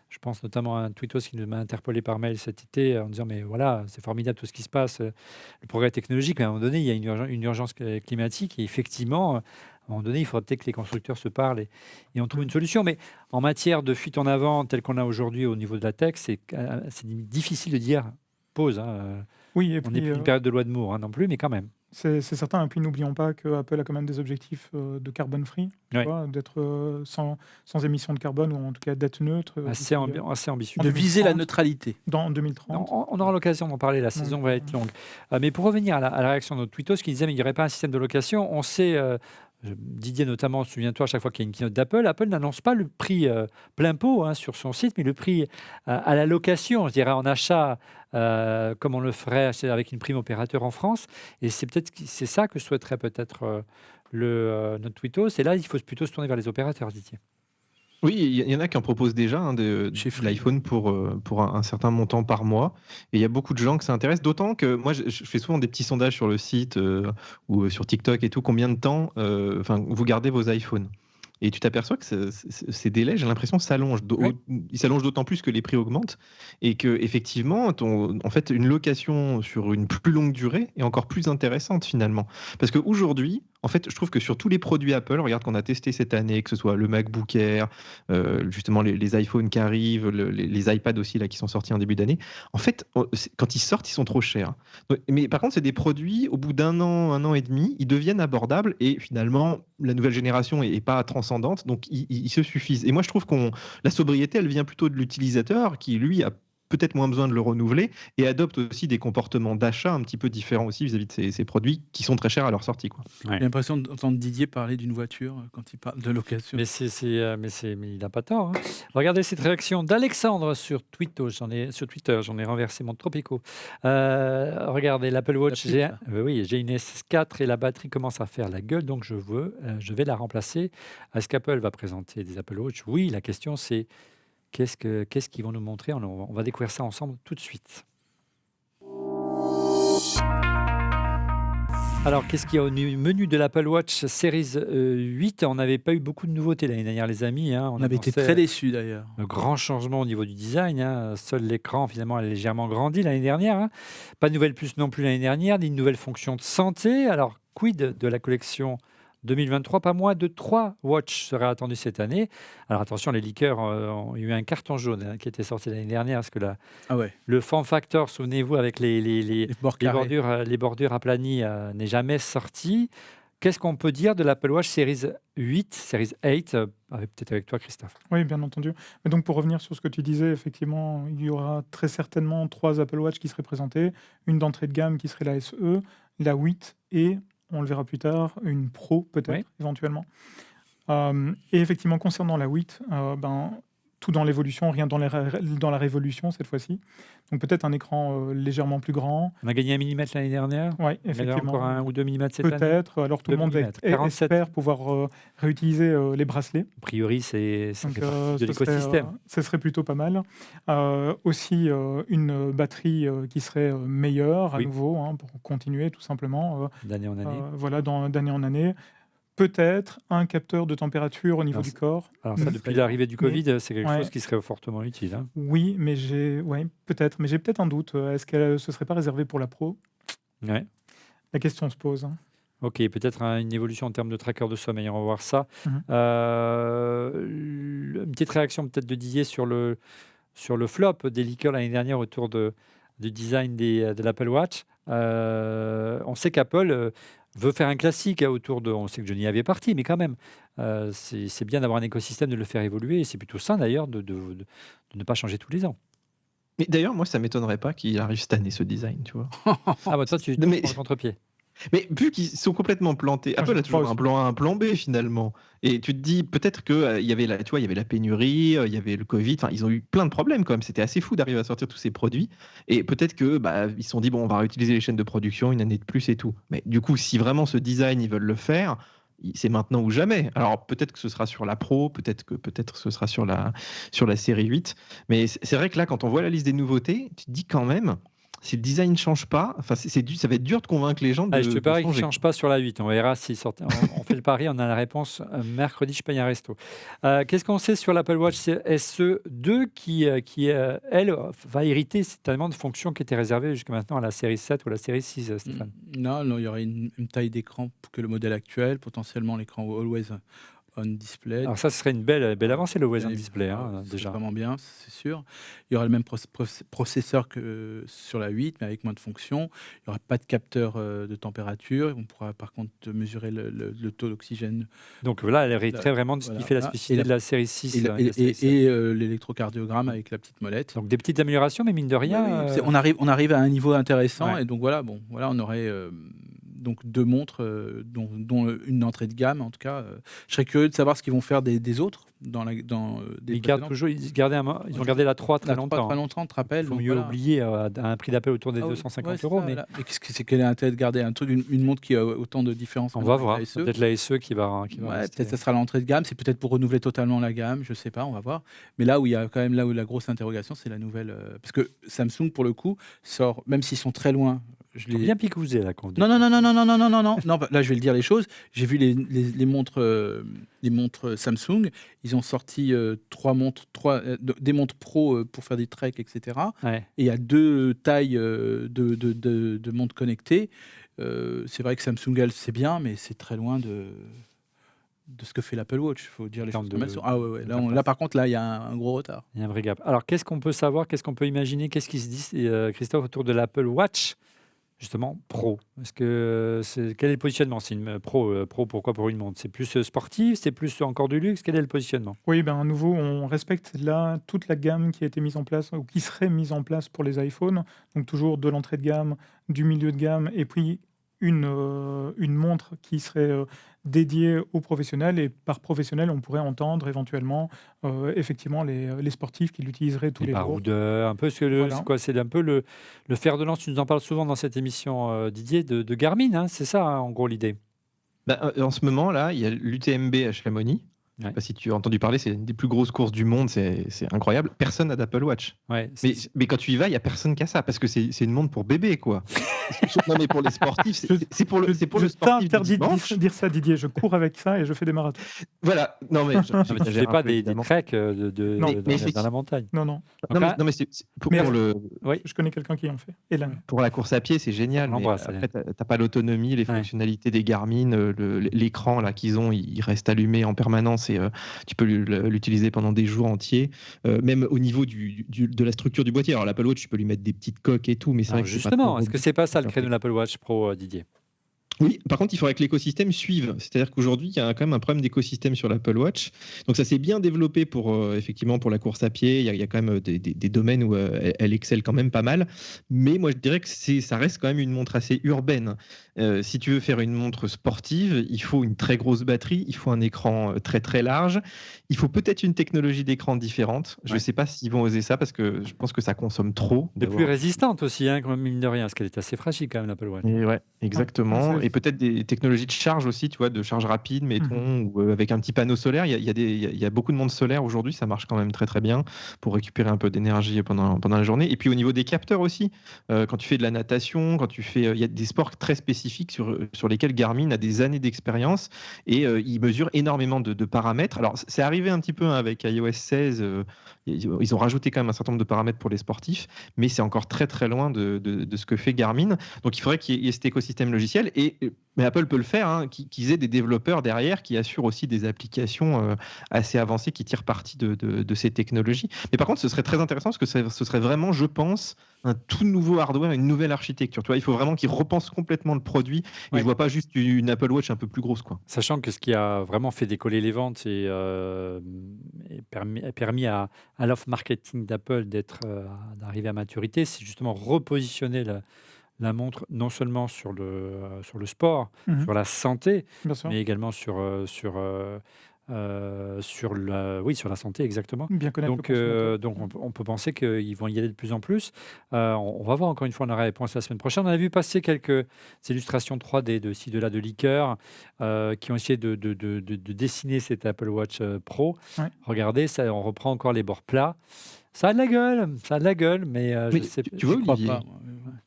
je pense notamment à un Twittos qui m'a interpellé par mail cet été en disant mais voilà, c'est formidable tout ce qui se passe, le progrès technologique, mais à un moment donné, il y a une urgence climatique et effectivement, à un moment donné, il faudra peut-être que les constructeurs se parlent et on trouve une solution. Mais en matière de fuite en avant telle qu'on a aujourd'hui au niveau de la tech, c'est difficile de dire pause. Oui, et on puis, n'est plus une période de loi de Moore non plus, mais quand même. C'est certain. Et puis, n'oublions pas qu'Apple a quand même des objectifs de carbone free, d'être sans émissions de carbone, ou en tout cas d'être neutre. Assez ambitieux. De viser la neutralité. En 2030. On aura l'occasion d'en parler, la saison va être longue. Mais pour revenir à la réaction de notre Twittos qui disait mais il n'y aurait pas un système de location, on sait... Didier notamment, souviens-toi, à chaque fois qu'il y a une keynote d'Apple, Apple n'annonce pas le prix plein pot sur son site, mais le prix à la location, je dirais en achat, comme on le ferait avec une prime opérateur en France. Et c'est ça que souhaiterait peut-être notre Twittos. Et là, il faut plutôt se tourner vers les opérateurs, Didier. Oui, il y en a qui en proposent déjà de l'iPhone pour un certain montant par mois. Et il y a beaucoup de gens que ça intéresse. D'autant que moi, je fais souvent des petits sondages sur le site ou sur TikTok et tout. Combien de temps vous gardez vos iPhones ? Et tu t'aperçois que ces délais, j'ai l'impression, s'allongent. Ils s'allongent d'autant plus que les prix augmentent et que effectivement, en fait, une location sur une plus longue durée est encore plus intéressante finalement. Parce qu'aujourd'hui, en fait, je trouve que sur tous les produits Apple, regarde qu'on a testé cette année, que ce soit le MacBook Air, justement les iPhones qui arrivent, les iPads aussi là qui sont sortis en début d'année. En fait, quand ils sortent, ils sont trop chers. Mais par contre, c'est des produits au bout d'un an et demi, ils deviennent abordables et finalement, la nouvelle génération est pas transcendante, donc ils se suffisent. Et moi, je trouve la sobriété, elle vient plutôt de l'utilisateur qui, lui, a peut-être moins besoin de le renouveler et adopte aussi des comportements d'achat un petit peu différents aussi vis-à-vis de ces produits qui sont très chers à leur sortie. J'ai l'impression d'entendre Didier parler d'une voiture quand il parle de location. Mais il n'a pas tort. Regardez cette réaction d'Alexandre sur Twitter. J'en ai renversé mon Tropico. Regardez l'Apple Watch. J'ai une S4 et la batterie commence à faire la gueule, donc je vais la remplacer. Est-ce qu'Apple va présenter des Apple Watch ? Oui, la question c'est qu'est-ce qu'ils vont nous montrer ? On va découvrir ça ensemble tout de suite. Alors, qu'est-ce qu'il y a au menu de l'Apple Watch Series 8 ? On n'avait pas eu beaucoup de nouveautés l'année dernière, les amis. On avait été très déçus d'ailleurs. Un grand changement au niveau du design. Seul l'écran, finalement, a légèrement grandi l'année dernière. Pas de nouvelles puces non plus l'année dernière, ni de nouvelles fonctions de santé. Alors, quid de la collection 2023, pas moins de 3 watches seraient attendus cette année. Alors attention, les leakers ont eu un carton jaune qui était sorti l'année dernière parce que le form factor, souvenez-vous, avec les bordures aplanies n'est jamais sorti. Qu'est-ce qu'on peut dire de l'Apple Watch Series 8, Series 8, peut-être avec toi, Christophe ? Oui, bien entendu. Mais donc, pour revenir sur ce que tu disais, effectivement, il y aura très certainement 3 Apple Watch qui seraient présentés. Une d'entrée de gamme qui serait la SE, la 8 et... on le verra plus tard, une Pro peut-être, éventuellement. Et effectivement, concernant la 8, tout dans l'évolution, rien dans la révolution cette fois-ci. Donc peut-être un écran légèrement plus grand. On a gagné 1 mm l'année dernière. Oui, effectivement. Encore 1 ou 2 mm cette année. Peut-être. Alors tout le monde espère pouvoir réutiliser les bracelets. A priori, c'est de l'écosystème. Ce serait plutôt pas mal. Aussi une batterie qui serait meilleure à nouveau, pour continuer tout simplement. D'année en année. D'année en année. Peut-être un capteur de température au niveau du corps. Alors ça, depuis l'arrivée du Covid, c'est quelque chose qui serait fortement utile. Oui, mais j'ai peut-être un doute. Est-ce que ce ne serait pas réservé pour la Pro ? La question se pose. Ok, peut-être une évolution en termes de tracker de sommeil, on va voir ça. Une petite réaction peut-être de Didier sur le flop des leakers l'année dernière autour du design de l'Apple Watch. On sait qu'Apple... veut faire un classique autour de... On sait que Johnny avait parti, mais quand même, c'est bien d'avoir un écosystème, de le faire évoluer. Et c'est plutôt sain, d'ailleurs, de ne pas changer tous les ans. Mais d'ailleurs, moi, ça ne m'étonnerait pas qu'il arrive cette année, ce design, tu vois. Toi, tu prends le contre-pied. Mais vu qu'ils sont complètement plantés, Apple a toujours un plan A, un plan B finalement. Et tu te dis peut-être que il y avait la pénurie, il y avait le Covid. Enfin, ils ont eu plein de problèmes quand même. C'était assez fou d'arriver à sortir tous ces produits. Et peut-être que ils se sont dit on va réutiliser les chaînes de production une année de plus et tout. Mais du coup, si vraiment ce design ils veulent le faire, c'est maintenant ou jamais. Alors peut-être que ce sera sur la Pro, peut-être ce sera sur la série 8. Mais c'est vrai que là, quand on voit la liste des nouveautés, tu te dis quand même, si le design ne change pas, enfin, ça va être dur de convaincre les gens Je te de parie qu'il ne changer. change pas sur la 8. On verra s'il sort. On fait le pari, on a la réponse mercredi, je paye un resto. Qu'est-ce qu'on sait sur l'Apple Watch SE 2 qui elle, va hériter tellement de fonctions qui étaient réservées jusqu'à maintenant à la série 7 ou la série 6, Stéphane? Non, il y aurait une taille d'écran que le modèle actuel, potentiellement l'écran Always On Display. Alors ça, ce serait une belle avancée, le Always Bien On Display, évidemment, hein, c'est déjà. vraiment bien, c'est sûr. Il y aura le même processeur que sur la 8, mais avec moins de fonctions. Il n'y aura pas de capteur de température. On pourra par contre mesurer le taux d'oxygène. Donc là, elle hériterait Là, vraiment de ce qui voilà, fait la là. spécificité de la série 6 Et, et la série 7. l'électrocardiogramme avec la petite molette. Donc des petites améliorations, mais mine de Bah oui, rien... on arrive à un niveau intéressant, Ouais. et donc voilà, on aurait donc 2 montres, dont une entrée de gamme en tout cas. Je serais curieux de savoir ce qu'ils vont faire des autres des Ils précédentes. ont gardé la 3 très La 3 longtemps. très longtemps, tu te Il rappelles? faut Donc mieux voilà. oublier à un prix d'appel autour des Ah oui, 250 ouais, c'est euros. ça, Mais voilà. Mais quel est l'intérêt de garder un truc, une montre qui a autant de différences on maintenant va avec voir. la C'est SE? peut-être la SE qui va Ouais, rester. peut-être ça sera l'entrée de gamme, c'est peut-être pour renouveler totalement la gamme, je sais pas, on va voir. Mais là où il y a quand même là où la grosse interrogation, c'est la nouvelle, parce que Samsung pour le coup sort, même s'ils sont très loin, je Ils sont les bien picousés là. Quand on dit. non, là je vais le dire les choses. J'ai vu les montres Samsung, ils ont sorti 3 montres, des montres pro pour faire des treks, etc. Ouais. Et il y a 2 tailles de montres connectées. C'est vrai que Samsung, elle, c'est bien, mais c'est très loin de ce que fait l'Apple Watch. Il faut dire les termes choses comme elles de- sont. Ah ouais, de là, capacité. là par contre, là, il y a un gros retard. Il y a un vrai gap. Alors, qu'est-ce qu'on peut savoir, qu'est-ce qu'on peut imaginer, qu'est-ce qui se dit, Christophe, autour de l'Apple Watch, justement, Pro? Quel est le positionnement? C'est une Pro, pourquoi pour une montre? C'est plus sportif, c'est plus encore du luxe? Quel est le positionnement? Oui, ben, à nouveau, on respecte là toute la gamme qui a été mise en place ou qui serait mise en place pour les iPhones. Donc toujours de l'entrée de gamme, du milieu de gamme et puis une montre qui serait dédiée aux professionnels. Et par professionnel, on pourrait entendre éventuellement effectivement les sportifs qui l'utiliseraient tous Les les jours. baroudeurs, un peu Voilà. c'est quoi? C'est un peu le fer de lance, tu nous en parles souvent dans cette émission, Didier, de Garmin, hein, c'est ça, hein, en gros, l'idée? En ce moment, là, il y a l'UTMB à Chamonix. Je ne sais Ouais. pas si tu as entendu parler, c'est une des plus grosses courses du monde, c'est incroyable. Personne n'a d'Apple Watch. Ouais, Mais quand tu y vas, il n'y a personne qui a ça, parce que c'est une montre pour bébé, quoi. Non, mais pour les sportifs, c'est pour le Je sportif du t'interdis de dimanche. dire ça, Didier. Je cours avec ça et je fais des marathons. Voilà, non mais Non, mais tu ne j'exagère fais un pas peu, des évidemment. treks Non. dans la montagne. Non, non. Donc là, Non, mais c'est pour, Mais- oui, Je connais quelqu'un qui en fait. Et là, pour la course à pied, c'est génial. On Mais l'embrasse, après, t'as pas l'autonomie, les Ouais. fonctionnalités des Garmin, l'écran là qu'ils ont, il reste allumé en permanence et tu peux l'utiliser pendant des jours entiers. Même au niveau de la structure du boîtier. Alors l'Apple Watch, tu peux lui mettre des petites coques et tout, mais c'est vrai alors que c'est pas justement, trop est-ce que c'est pas ça le robuste. créneau de l'Apple Watch Pro, Didier? Oui, par contre, il faudrait que l'écosystème suive. C'est-à-dire qu'aujourd'hui, il y a quand même un problème d'écosystème sur l'Apple Watch. Donc, ça s'est bien développé effectivement pour la course à pied. Il y a quand même des domaines où elle excelle quand même pas mal. Mais moi, je dirais que ça reste quand même une montre assez urbaine. Si tu veux faire une montre sportive, il faut une très grosse batterie, il faut un écran très très large, il faut peut-être une technologie d'écran différente. Je ne Ouais. sais pas s'ils vont oser ça parce que je pense que ça consomme trop. De plus résistante aussi, hein, quand même, mine de rien, parce qu'elle est assez fragile quand même, l'Apple Watch. Et ouais, exactement. Ouais, c'est- Et peut-être des technologies de charge aussi, tu vois, de charge rapide, mettons, ou avec un petit panneau solaire. Il y a beaucoup de monde solaire aujourd'hui, ça marche quand même très très bien pour récupérer un peu d'énergie pendant la journée. Et puis au niveau des capteurs aussi, quand tu fais de la natation, il y a des sports très spécifiques sur lesquels Garmin a des années d'expérience et ils mesurent énormément de paramètres. Alors c'est arrivé un petit peu avec iOS 16, ils ont rajouté quand même un certain nombre de paramètres pour les sportifs, mais c'est encore très très loin de ce que fait Garmin. Donc il faudrait qu'il y ait cet écosystème logiciel, mais Apple peut le faire, hein, qu'ils aient des développeurs derrière qui assurent aussi des applications assez avancées qui tirent parti de ces technologies. Mais par contre, ce serait très intéressant parce que ce serait vraiment, je pense, un tout nouveau hardware, une nouvelle architecture. Tu vois, il faut vraiment qu'ils repensent complètement le produit. Et Ouais. je vois pas juste une Apple Watch un peu plus grosse, quoi. Sachant que ce qui a vraiment fait décoller les ventes et permis à l'offre marketing d'Apple d'arriver à maturité, c'est justement repositionner la montre non seulement sur le sport, Mhm. sur la santé, Bien sûr. mais également sur sur sur la santé, exactement. Bien connaître le consommateur. Donc on peut penser qu'ils vont y aller de plus en plus. On va voir, encore une fois, on aura la réponse la semaine prochaine. On a vu passer quelques illustrations 3D de ci, de là, de leakers qui ont essayé de dessiner cet Apple Watch Pro. Ouais. Regardez, ça, on reprend encore les bords plats. Ça a de la gueule, mais je Mais sais tu vois, J'y crois Olivier, pas.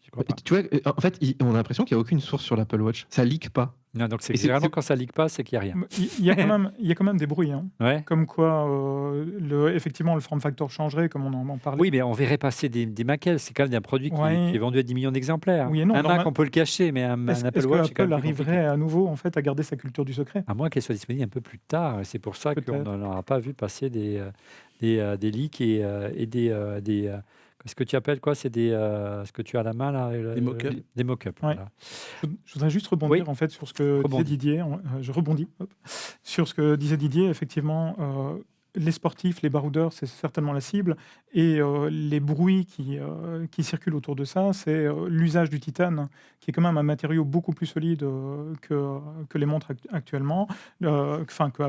j'y crois pas. tu vois, en fait, on a l'impression qu'il n'y a aucune source sur l'Apple Watch. Ça leak pas. Non, donc c'est Et c'est- généralement c'est- quand ça leak pas, c'est qu'il n'y a rien. Il y a quand même des bruits, hein. Ouais. Comme quoi, effectivement, le form factor changerait, comme on en parlait. Oui, mais on verrait passer des maquettes. C'est quand même un produit qui Ouais. est vendu à 10 millions d'exemplaires. Oui et non. Un Alors, Mac, on peut le cacher, mais un Est-ce Apple que Watch, c'est quand Apple même plus compliqué. arriverait à nouveau en fait, à garder sa culture du secret? À moins qu'elle soit disponible un peu plus tard. Et c'est pour ça qu'on Peut-être. n'aura pas vu passer des leaks et des ce que tu appelles quoi? C'est ce que tu as à la main là? Des mock-ups. Des mock-ups, Ouais. voilà. Je voudrais juste rebondir Oui. en fait sur ce que disait Rebondis. Didier. Je rebondis sur ce que disait Didier. Effectivement, les sportifs, les baroudeurs, c'est certainement la cible. Et les bruits qui circulent autour de ça, c'est l'usage du titane, qui est quand même un matériau beaucoup plus solide que les montres actuellement, que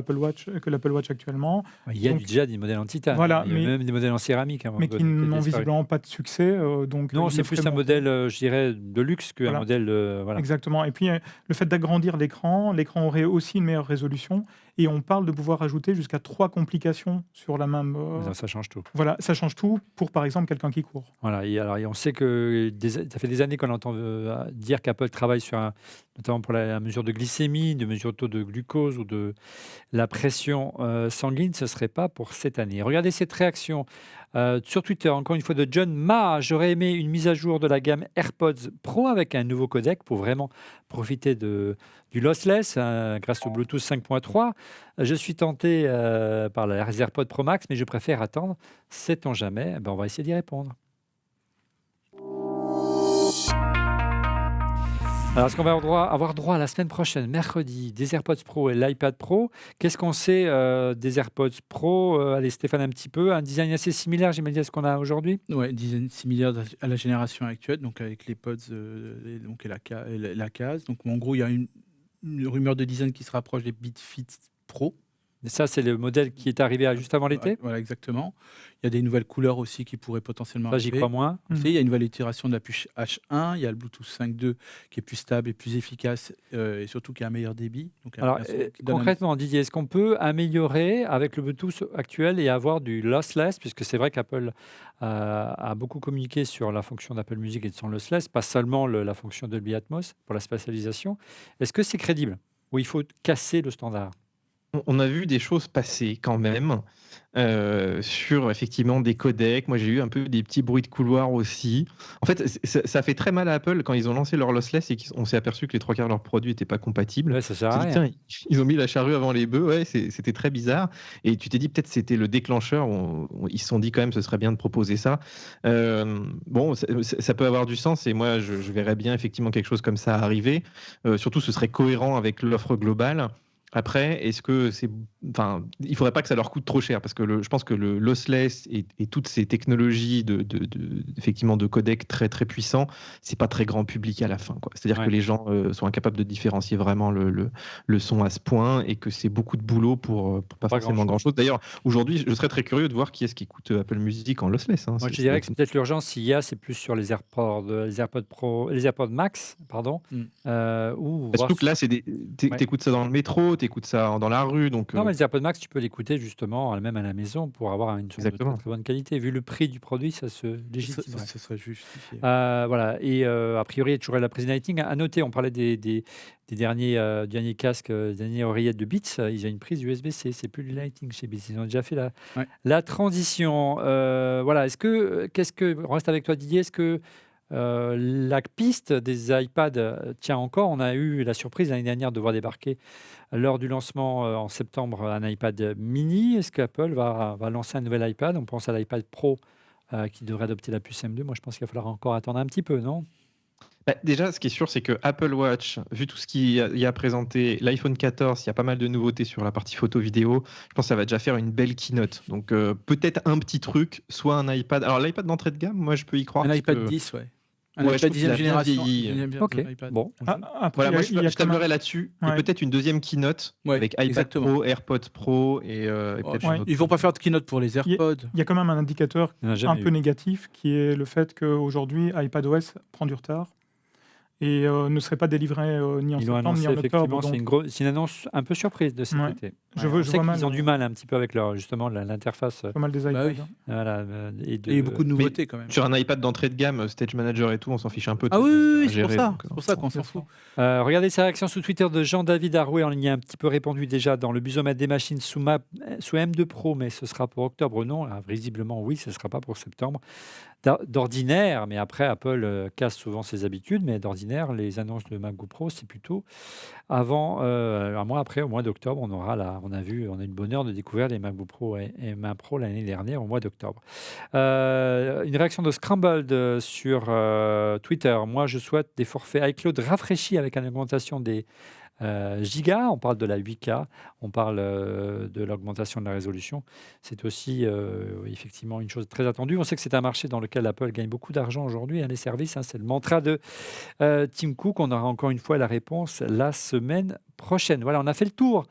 l'Apple Watch actuellement, Il y a Donc, déjà des modèles en titane. voilà, Il y a mais- même des modèles en céramique. mais qui n'ont visiblement pas de succès. Donc, Non, il c'est le plus ferait un monter. modèle, je dirais, de luxe qu'un Voilà. modèle. Voilà. Exactement. Et puis, le fait d'agrandir l'écran aurait aussi une meilleure résolution. Et on parle de pouvoir ajouter jusqu'à 3 complications sur la même. Ça change tout. Voilà, ça change tout pour, par exemple, quelqu'un qui court. Voilà, et on sait que ça fait des années qu'on entend dire qu'Apple travaille sur notamment pour la mesure de glycémie, de mesure de taux de glucose ou de la pression sanguine. Ce ne serait pas pour cette année. Regardez cette réaction sur Twitter, encore une fois, de John Ma. J'aurais aimé une mise à jour de la gamme AirPods Pro avec un nouveau codec pour vraiment profiter du lossless grâce au Bluetooth 5.3. Je suis tenté par les AirPods Pro Max, mais je préfère attendre. Sait-on jamais? On va essayer d'y répondre. Alors, est-ce qu'on va avoir droit la semaine prochaine, mercredi, des AirPods Pro et l'iPad Pro? Qu'est-ce qu'on sait des AirPods Pro? Allez, Stéphane, un petit peu. Un design assez similaire, j'imagine, à ce qu'on a aujourd'hui? Ouais, dizaine similaire à la génération actuelle, donc avec les pods donc et la case. Donc en gros, il y a une rumeur de design qui se rapproche des BeatFit Pro. Et ça, c'est le modèle qui est arrivé juste avant l'été? Voilà, exactement. Il y a des nouvelles couleurs aussi qui pourraient potentiellement Ça, j'y arriver. crois moins. Il y a une nouvelle itération de la puce H1, il y a le Bluetooth 5.2 qui est plus stable et plus efficace et surtout qui a un meilleur débit. Donc, Alors, un son qui donne concrètement, Didier, est-ce qu'on peut améliorer avec le Bluetooth actuel et avoir du lossless? Puisque c'est vrai qu'Apple a beaucoup communiqué sur la fonction d'Apple Music et de son lossless, pas seulement la fonction Dolby Atmos pour la spatialisation. Est-ce que c'est crédible ou il faut casser le standard? On a vu des choses passer quand même sur effectivement des codecs. Moi, j'ai eu un peu des petits bruits de couloir aussi. En fait, ça fait très mal à Apple quand ils ont lancé leur lossless et qu'on s'est aperçu que les 3 quarts de leurs produits n'étaient pas compatibles. Ouais, ça sert On à s'est dit, rien. tiens, ils ont mis la charrue avant les bœufs. Ouais, c'était très bizarre. Et tu t'es dit peut-être c'était le déclencheur. Ils se sont dit quand même ce serait bien de proposer ça. Bon, ça peut avoir du sens et moi, je verrais bien effectivement quelque chose comme ça arriver. Surtout, ce serait cohérent avec l'offre globale. Après, est-ce que c'est, enfin, il faudrait pas que ça leur coûte trop cher parce que je pense que le lossless et toutes ces technologies effectivement de codec très très puissants, c'est pas très grand public à la fin, quoi. C'est-à-dire que les gens sont incapables de différencier vraiment le son à ce point et que c'est beaucoup de boulot pour pas forcément grand-chose. D'ailleurs, aujourd'hui, je serais très curieux de voir qui est-ce qui écoute Apple Music en lossless. Hein. Moi, je dirais que c'est peut-être l'urgence s'il y a, c'est plus sur les AirPods Pro, les AirPods Max, pardon. Surtout que là, t'écoutes ça dans le métro. T'écoutes ça dans la rue, donc. Non, mais les AirPods Max, tu peux l'écouter justement même à la maison pour avoir une son de très, très bonne qualité. Vu le prix du produit, ça se légitime. Ça serait justifié. Voilà. Et a priori, il y a toujours la prise Lightning. À noter, on parlait des derniers casques, des dernières oreillettes de Beats. Ils ont une prise USB-C. C'est plus du Lightning chez Beats. Ils ont déjà fait la transition. Voilà. On reste avec toi, Didier. Est-ce que la piste des iPads tient encore? On a eu la surprise l'année dernière de voir débarquer lors du lancement en septembre un iPad mini. Est-ce qu'Apple va lancer un nouvel iPad? On pense à l'iPad Pro qui devrait adopter la puce M2. Moi, je pense qu'il va falloir encore attendre un petit peu, non? Déjà, ce qui est sûr, c'est que Apple Watch, vu tout ce qu'il y a présenté, l'iPhone 14, il y a pas mal de nouveautés sur la partie photo-vidéo. Je pense que ça va déjà faire une belle keynote. Donc, peut-être un petit truc, soit un iPad. Alors, l'iPad d'entrée de gamme, moi, je peux y croire. Un iPad 10, ouais. Un Ouais, je iPad trouve qu'il 10e a bien génération. vieilli. 10e Ok, iPad. bon. Après, Voilà, moi il y a je quand même... tablerais là-dessus. Et Ouais. peut-être une deuxième keynote Ouais, avec iPad exactement. Pro, AirPods Pro et Oh, peut-être Ouais. une autre ils vont chose. pas faire de keynote pour les Il y a- AirPods. il y a quand même un indicateur Il n'y en a un jamais peu eu. négatif qui est le fait qu'aujourd'hui, iPadOS prend du retard et ne serait pas délivré ni en Ils l'ont septembre ni annoncé, en octobre. effectivement, c'est Donc, c'est une annonce un peu surprise de cet ouais. été. Je Ouais, vois- on je sait vois qu'ils mal, ont du mal un petit peu avec leur, justement l'interface. pas mal des iPads. Bah oui. Voilà, Et il y a beaucoup de Mais nouveautés quand même. sur un iPad d'entrée de gamme, Stage Manager et tout, on s'en fiche un peu. Ah oui, oui, à c'est pour gérer, ça. donc, C'est pour ça qu'on s'en Bien fout. sûr. Regardez sa réaction sous Twitter de Jean-David Arouet. On y a un petit peu répondu déjà dans le busomètre des machines sous M2 Pro, mais ce sera pour octobre. Non, là, visiblement, oui, ce ne sera pas pour septembre. D'ordinaire, mais après, Apple casse souvent ses habitudes, mais d'ordinaire, les annonces de MacBook Pro, c'est plutôt avant, un mois après, au mois d'octobre, on a eu le bonheur de découvrir les MacBook Pro et Mac Pro l'année dernière, au mois d'octobre. Une réaction de Scrambled sur Twitter. Moi, je souhaite des forfaits iCloud rafraîchis avec une augmentation des gigas. On parle de la 8K, on parle de l'augmentation de la résolution. C'est aussi effectivement une chose très attendue. On sait que c'est un marché dans lequel Apple gagne beaucoup d'argent aujourd'hui, les services. C'est le mantra de Tim Cook. On aura encore une fois la réponse la semaine prochaine. Voilà, on a fait le tour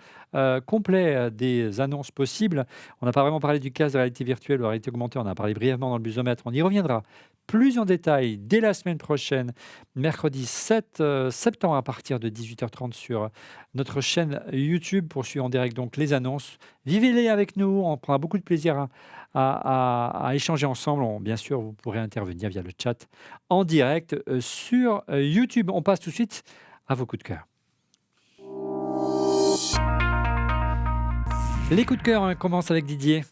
complet des annonces possibles. On n'a pas vraiment parlé du casque de réalité virtuelle ou de réalité augmentée. On a parlé brièvement dans le busomètre. On y reviendra plus en détail dès la semaine prochaine, mercredi 7 septembre à partir de 18h30 sur notre chaîne YouTube pour suivre en direct donc les annonces. Vivez-les avec nous, on prendra beaucoup de plaisir à échanger ensemble. Bien sûr, vous pourrez intervenir via le chat en direct sur YouTube. On passe tout de suite à vos coups de cœur. Les coups de cœur, on commence avec Didier.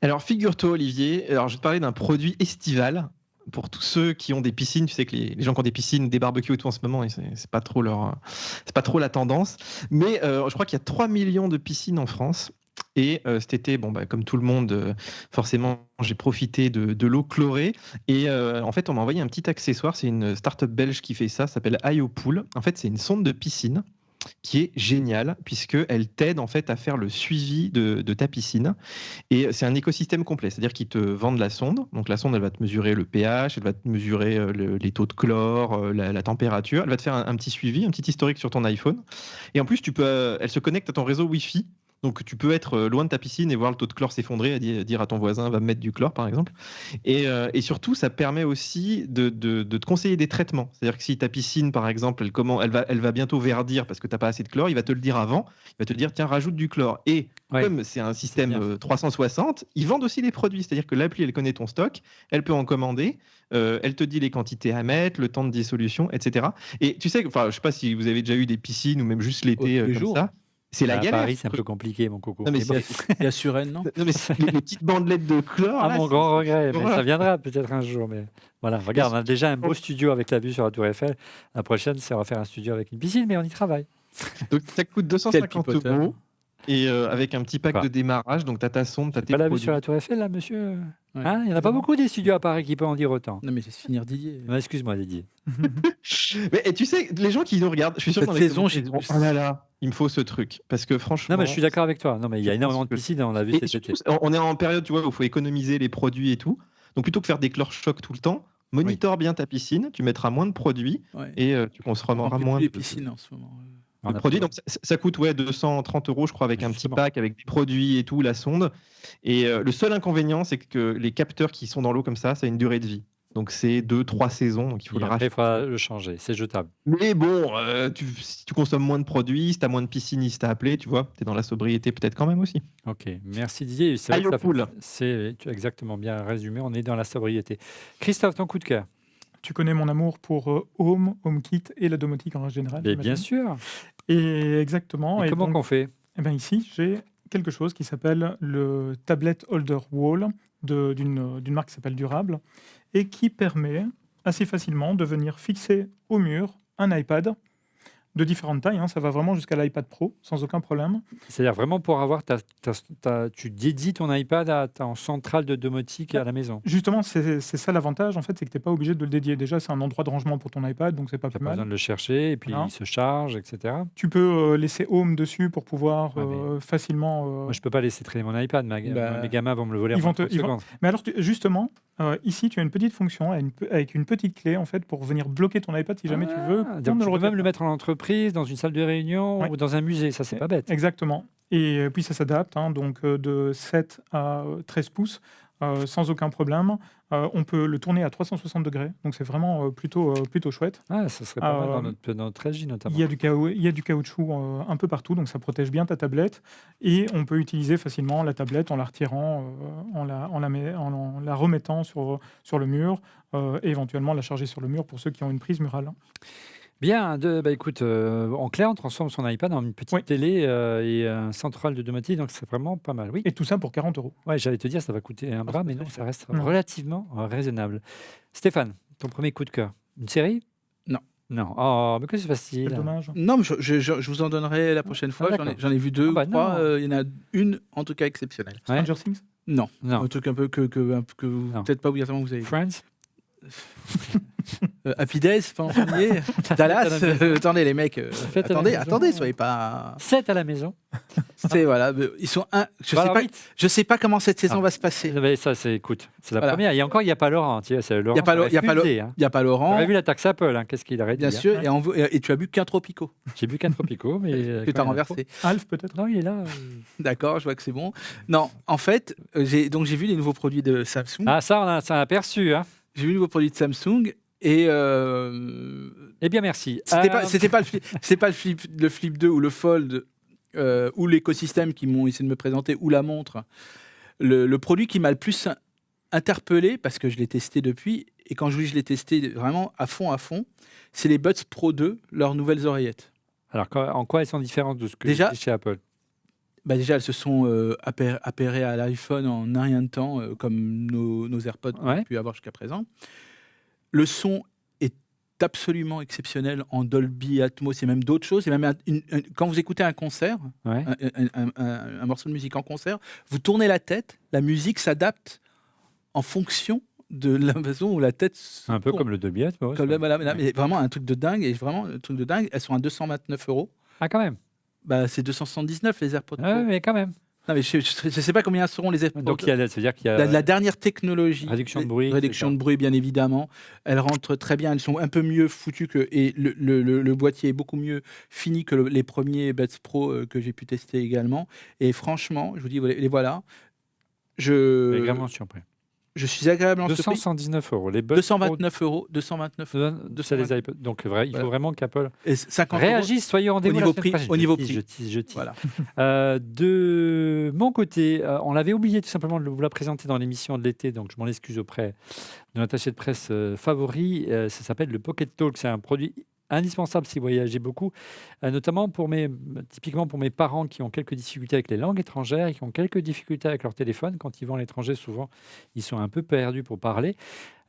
Alors, figure-toi, Olivier, je vais te parler d'un produit estival pour tous ceux qui ont des piscines. Tu sais que les gens qui ont des piscines, des barbecues et tout en ce moment, c'est pas trop la tendance. Mais je crois qu'il y a 3 millions de piscines en France. Et cet été, comme tout le monde, forcément, j'ai profité de l'eau chlorée. Et en fait, on m'a envoyé un petit accessoire. C'est une start-up belge qui fait ça s'appelle IoPool. En fait, c'est une sonde de piscine qui est géniale puisqu'elle t'aide en fait à faire le suivi de ta piscine. Et c'est un écosystème complet, c'est-à-dire qu'ils te vendent la sonde. Donc la sonde, elle va te mesurer le pH, elle va te mesurer les taux de chlore, la température. Elle va te faire un petit suivi, un petit historique sur ton iPhone. Et en plus, elle se connecte à ton réseau Wi-Fi. Donc tu peux être loin de ta piscine et voir le taux de chlore s'effondrer, et dire à ton voisin va me mettre du chlore par exemple. Et surtout, ça permet aussi de te conseiller des traitements. C'est-à-dire que si ta piscine par exemple, elle va bientôt verdir parce que tu n'as pas assez de chlore, il va te le dire avant, il va te dire tiens rajoute du chlore. Et comme c'est un système 360, ils vendent aussi les produits. C'est-à-dire que l'appli elle connaît ton stock, elle peut en commander, elle te dit les quantités à mettre, le temps de dissolution, etc. Et tu sais, je sais pas si vous avez déjà eu des piscines ou même juste l'été comme ça. C'est la galère. À Paris, c'est un peu compliqué, mon coco. Non, mais il y a sur Rennes, non? Non, mais les petites bandelettes de chlore. Mon grand regret, mais ça viendra peut-être un jour. Mais voilà, regarde, on a déjà un beau studio avec la vue sur la Tour Eiffel. La prochaine, c'est on va faire un studio avec une piscine, mais on y travaille. Donc ça coûte 250 € et avec un petit pack de démarrage. Donc tu as ta sonde, tu as tes pas produits. la vue sur la Tour Eiffel, là, monsieur? Ouais. Il n'y en a pas beaucoup des studios à Paris qui peuvent en dire autant. Non, mais c'est finir Didier. Excuse-moi, Didier. Mais tu sais, les gens qui nous regardent, je suis sûr que dans les saison, oh là là, il me faut ce truc parce que franchement. Non, mais je suis d'accord avec toi. Non, mais il y a énormément de piscines, on l'a vu cet été. On est en période, tu vois, où il faut économiser les produits et tout. Donc plutôt que faire des chlore chocs tout le temps, monitor bien ta piscine, tu mettras moins de produits et tu consommeras moins de piscines en ce moment. Le produit, donc ça coûte 230 € je crois avec un petit pack avec des produits et tout, la sonde. Et le seul inconvénient, c'est que les capteurs qui sont dans l'eau comme ça a une durée de vie. Donc c'est 2-3 saisons, donc il faut il faudra le changer, c'est jetable. Mais bon, si tu consommes moins de produits, si tu as moins de piscinistes à appeler, tu vois, tu es dans la sobriété peut-être quand même aussi. Ok, merci Didier. C'est vrai que tu as exactement bien résumé, on est dans la sobriété. Christophe, ton coup de cœur? Tu connais mon amour pour Home, HomeKit et la domotique en général. Mais bien sûr. Et exactement. Et comment qu'on fait? Ici, j'ai quelque chose qui s'appelle le Tablet Holder Wall d'une marque qui s'appelle Durable et qui permet assez facilement de venir fixer au mur un iPad de différentes tailles. Ça va vraiment jusqu'à l'iPad Pro, sans aucun problème. C'est-à-dire vraiment pour avoir tu dédies ton iPad en centrale de domotique à la maison. Justement, c'est ça l'avantage, en fait, c'est que tu n'es pas obligé de le dédier. Déjà, c'est un endroit de rangement pour ton iPad, donc c'est pas plus Pas besoin mal. de le chercher, et puis il se charge, etc. Tu peux laisser Home dessus pour pouvoir facilement... Moi, je peux pas laisser traîner mon iPad. Mes gamins vont me le voler en 30 secondes. Mais alors, justement, ici, tu as une petite fonction avec une petite clé, en fait, pour venir bloquer ton iPad si jamais tu veux. Donc tu peux même le mettre en entreprise, dans une salle de réunion ou dans un musée. Ça, c'est pas bête. Exactement. Et puis, ça s'adapte, donc de 7 à 13 pouces. Sans aucun problème. On peut le tourner à 360 degrés, donc c'est vraiment plutôt chouette. Ça serait pas mal dans notre régie notamment. Il y a du caoutchouc un peu partout, donc ça protège bien ta tablette. Et on peut utiliser facilement la tablette en la retirant, en la remettant sur le mur, et éventuellement la charger sur le mur pour ceux qui ont une prise murale. Bien, écoute, en clair, on transforme son iPad en une petite télé et un central de domotique, donc c'est vraiment pas mal. Oui. Et tout ça pour 40 €. Ouais, j'allais te dire, ça va coûter un bras, mais non, ça reste relativement raisonnable. Stéphane, ton premier coup de cœur, une série ? Non. Oh, mais que c'est facile. C'est dommage. Non, mais je vous en donnerai la prochaine fois. J'en ai vu 2 ou 3. Il y en a une, en tout cas, exceptionnelle. Stranger Things ? Non. Un truc un peu que peut-être pas obligatoirement vous avez vu. Friends ? Happy Days, pas en premier. Dallas, attendez les mecs, attendez, soyez pas... 7 à la maison. C'est voilà, ils sont je sais pas comment cette saison va se passer. Ça c'est la première. Et encore il y a pas Laurent, tu sais, Laurent. Il y a pas Laurent. On a vu la taxe Apple, qu'est-ce qu'il aurait dit. Bien sûr, et tu as bu qu'un Tropico. J'ai bu qu'un Tropico, mais que tu as renversé. Alf peut-être. Non, il est là. D'accord, je vois que c'est bon. Non, en fait, j'ai vu les nouveaux produits de Samsung. Ah ça on a aperçu J'ai vu les nouveaux produits de Samsung. Et eh bien merci. C'était pas le flip 2 ou le Fold ou l'écosystème qui m'ont essayé de me présenter ou la montre. Le produit qui m'a le plus interpellé parce que je l'ai testé depuis et quand je l'ai testé vraiment à fond, c'est les Buds Pro 2, leurs nouvelles oreillettes. Alors en quoi elles sont différentes de ce que déjà chez Apple? Déjà, elles se sont appairées à l'iPhone en un rien de temps, comme nos AirPods qu'on a pu avoir jusqu'à présent. Le son est absolument exceptionnel en Dolby Atmos et même d'autres choses. Et même quand vous écoutez un concert, un morceau de musique en concert, vous tournez la tête, la musique s'adapte en fonction de la façon où la tête se un peu tourne. comme le Dolby Atmos. Mais vraiment un truc de dingue. Elles sont à 229 €. Ah, quand même. C'est 279 les AirPods Pro. Mais quand même. Non, mais je ne sais pas combien seront les AirPods. Donc, c'est-à-dire qu'il y a la dernière technologie. Réduction de bruit. Réduction de bruit, bien évidemment. Elles rentrent très bien. Elles sont un peu mieux foutues et le boîtier est beaucoup mieux fini que les premiers Buds Pro que j'ai pu tester également. Et franchement, je vous dis, les voilà. Je suis vraiment surpris. Je suis agréablement surpris. 219 €. Les Buds 229 €. 229 €. Les iPods. Donc, il faut vraiment qu'Apple réagisse, soyez au rendez-vous au niveau prix. Je tease. Voilà. De mon côté, on l'avait oublié tout simplement de vous la présenter dans l'émission de l'été, donc je m'en excuse auprès de notre attaché de presse favori. Ça s'appelle le Pocket Talk. C'est un produit indispensable si vous voyagez beaucoup, notamment typiquement pour mes parents qui ont quelques difficultés avec les langues étrangères et qui ont quelques difficultés avec leur téléphone. Quand ils vont à l'étranger, souvent, ils sont un peu perdus pour parler.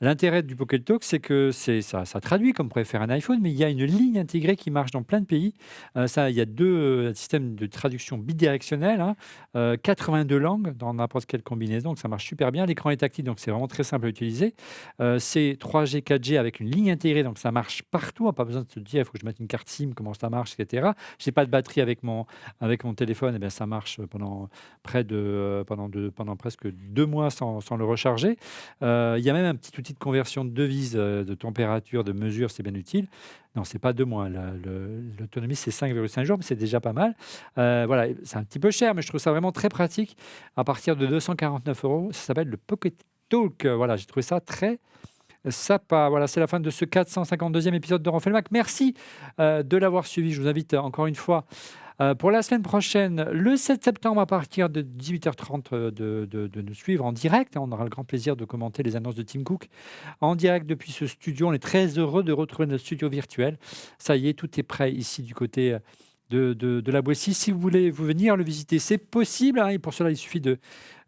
L'intérêt du Pocket Talk, c'est que ça traduit comme pourrait faire un iPhone, mais il y a une ligne intégrée qui marche dans plein de pays. Il y a 2 systèmes de traduction bidirectionnelle, 82 langues dans n'importe quelle combinaison, donc ça marche super bien. L'écran est tactile, donc c'est vraiment très simple à utiliser. C'est 3G, 4G avec une ligne intégrée, donc ça marche partout. Pas besoin de se dire, il faut que je mette une carte SIM, comment ça marche, etc. Je n'ai pas de batterie avec mon téléphone, bien, ça marche pendant presque 2 mois sans le recharger. Il y a même un petit outil de conversion de devises, de température, de mesure, c'est bien utile. Non, c'est pas 2 mois. L'autonomie, c'est 5,5 jours, mais c'est déjà pas mal. Voilà, c'est un petit peu cher, mais je trouve ça vraiment très pratique. À partir de 249 €, ça s'appelle le Pocket Talk. Voilà, j'ai trouvé ça très sympa. Voilà, c'est la fin de ce 452e épisode de Refait le Mac. Merci de l'avoir suivi. Je vous invite encore une fois pour la semaine prochaine, le 7 septembre, à partir de 18h30, de nous suivre en direct. On aura le grand plaisir de commenter les annonces de Tim Cook en direct depuis ce studio. On est très heureux de retrouver notre studio virtuel. Ça y est, tout est prêt ici du côté de la Boétie. Si vous voulez venir le visiter, c'est possible. Et pour cela, il suffit de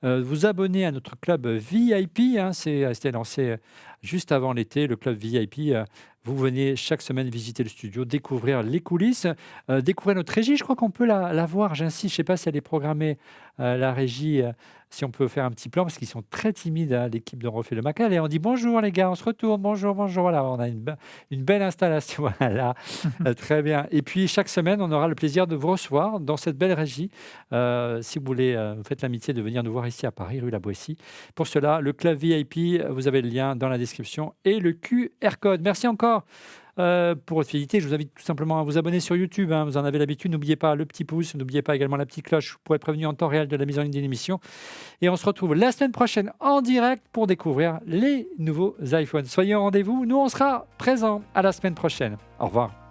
vous abonner à notre club VIP. C'était lancé juste avant l'été, le club VIP. vous venez chaque semaine visiter le studio, découvrir les coulisses, découvrir notre régie. Je crois qu'on peut la voir, j'insiste, je ne sais pas si elle est programmée, la régie, si on peut faire un petit plan, parce qu'ils sont très timides, hein, l'équipe de Refait le Mac. Allez, on dit bonjour les gars, on se retourne, bonjour, bonjour. Voilà, on a une belle installation. Voilà, très bien. Et puis chaque semaine, on aura le plaisir de vous recevoir dans cette belle régie. Si vous voulez, vous faites l'amitié de venir nous voir ici à Paris, rue La Boétie. Pour cela, le club VIP, vous avez le lien dans la description et le QR code. Merci encore pour votre fidélité. Je vous invite tout simplement à vous abonner sur YouTube, hein, vous en avez l'habitude. N'oubliez pas le petit pouce, n'oubliez pas également la petite cloche pour être prévenu en temps réel de la mise en ligne d'une émission. Et on se retrouve la semaine prochaine en direct pour découvrir les nouveaux iPhones. Soyez au rendez-vous, nous on sera présents à la semaine prochaine. Au revoir.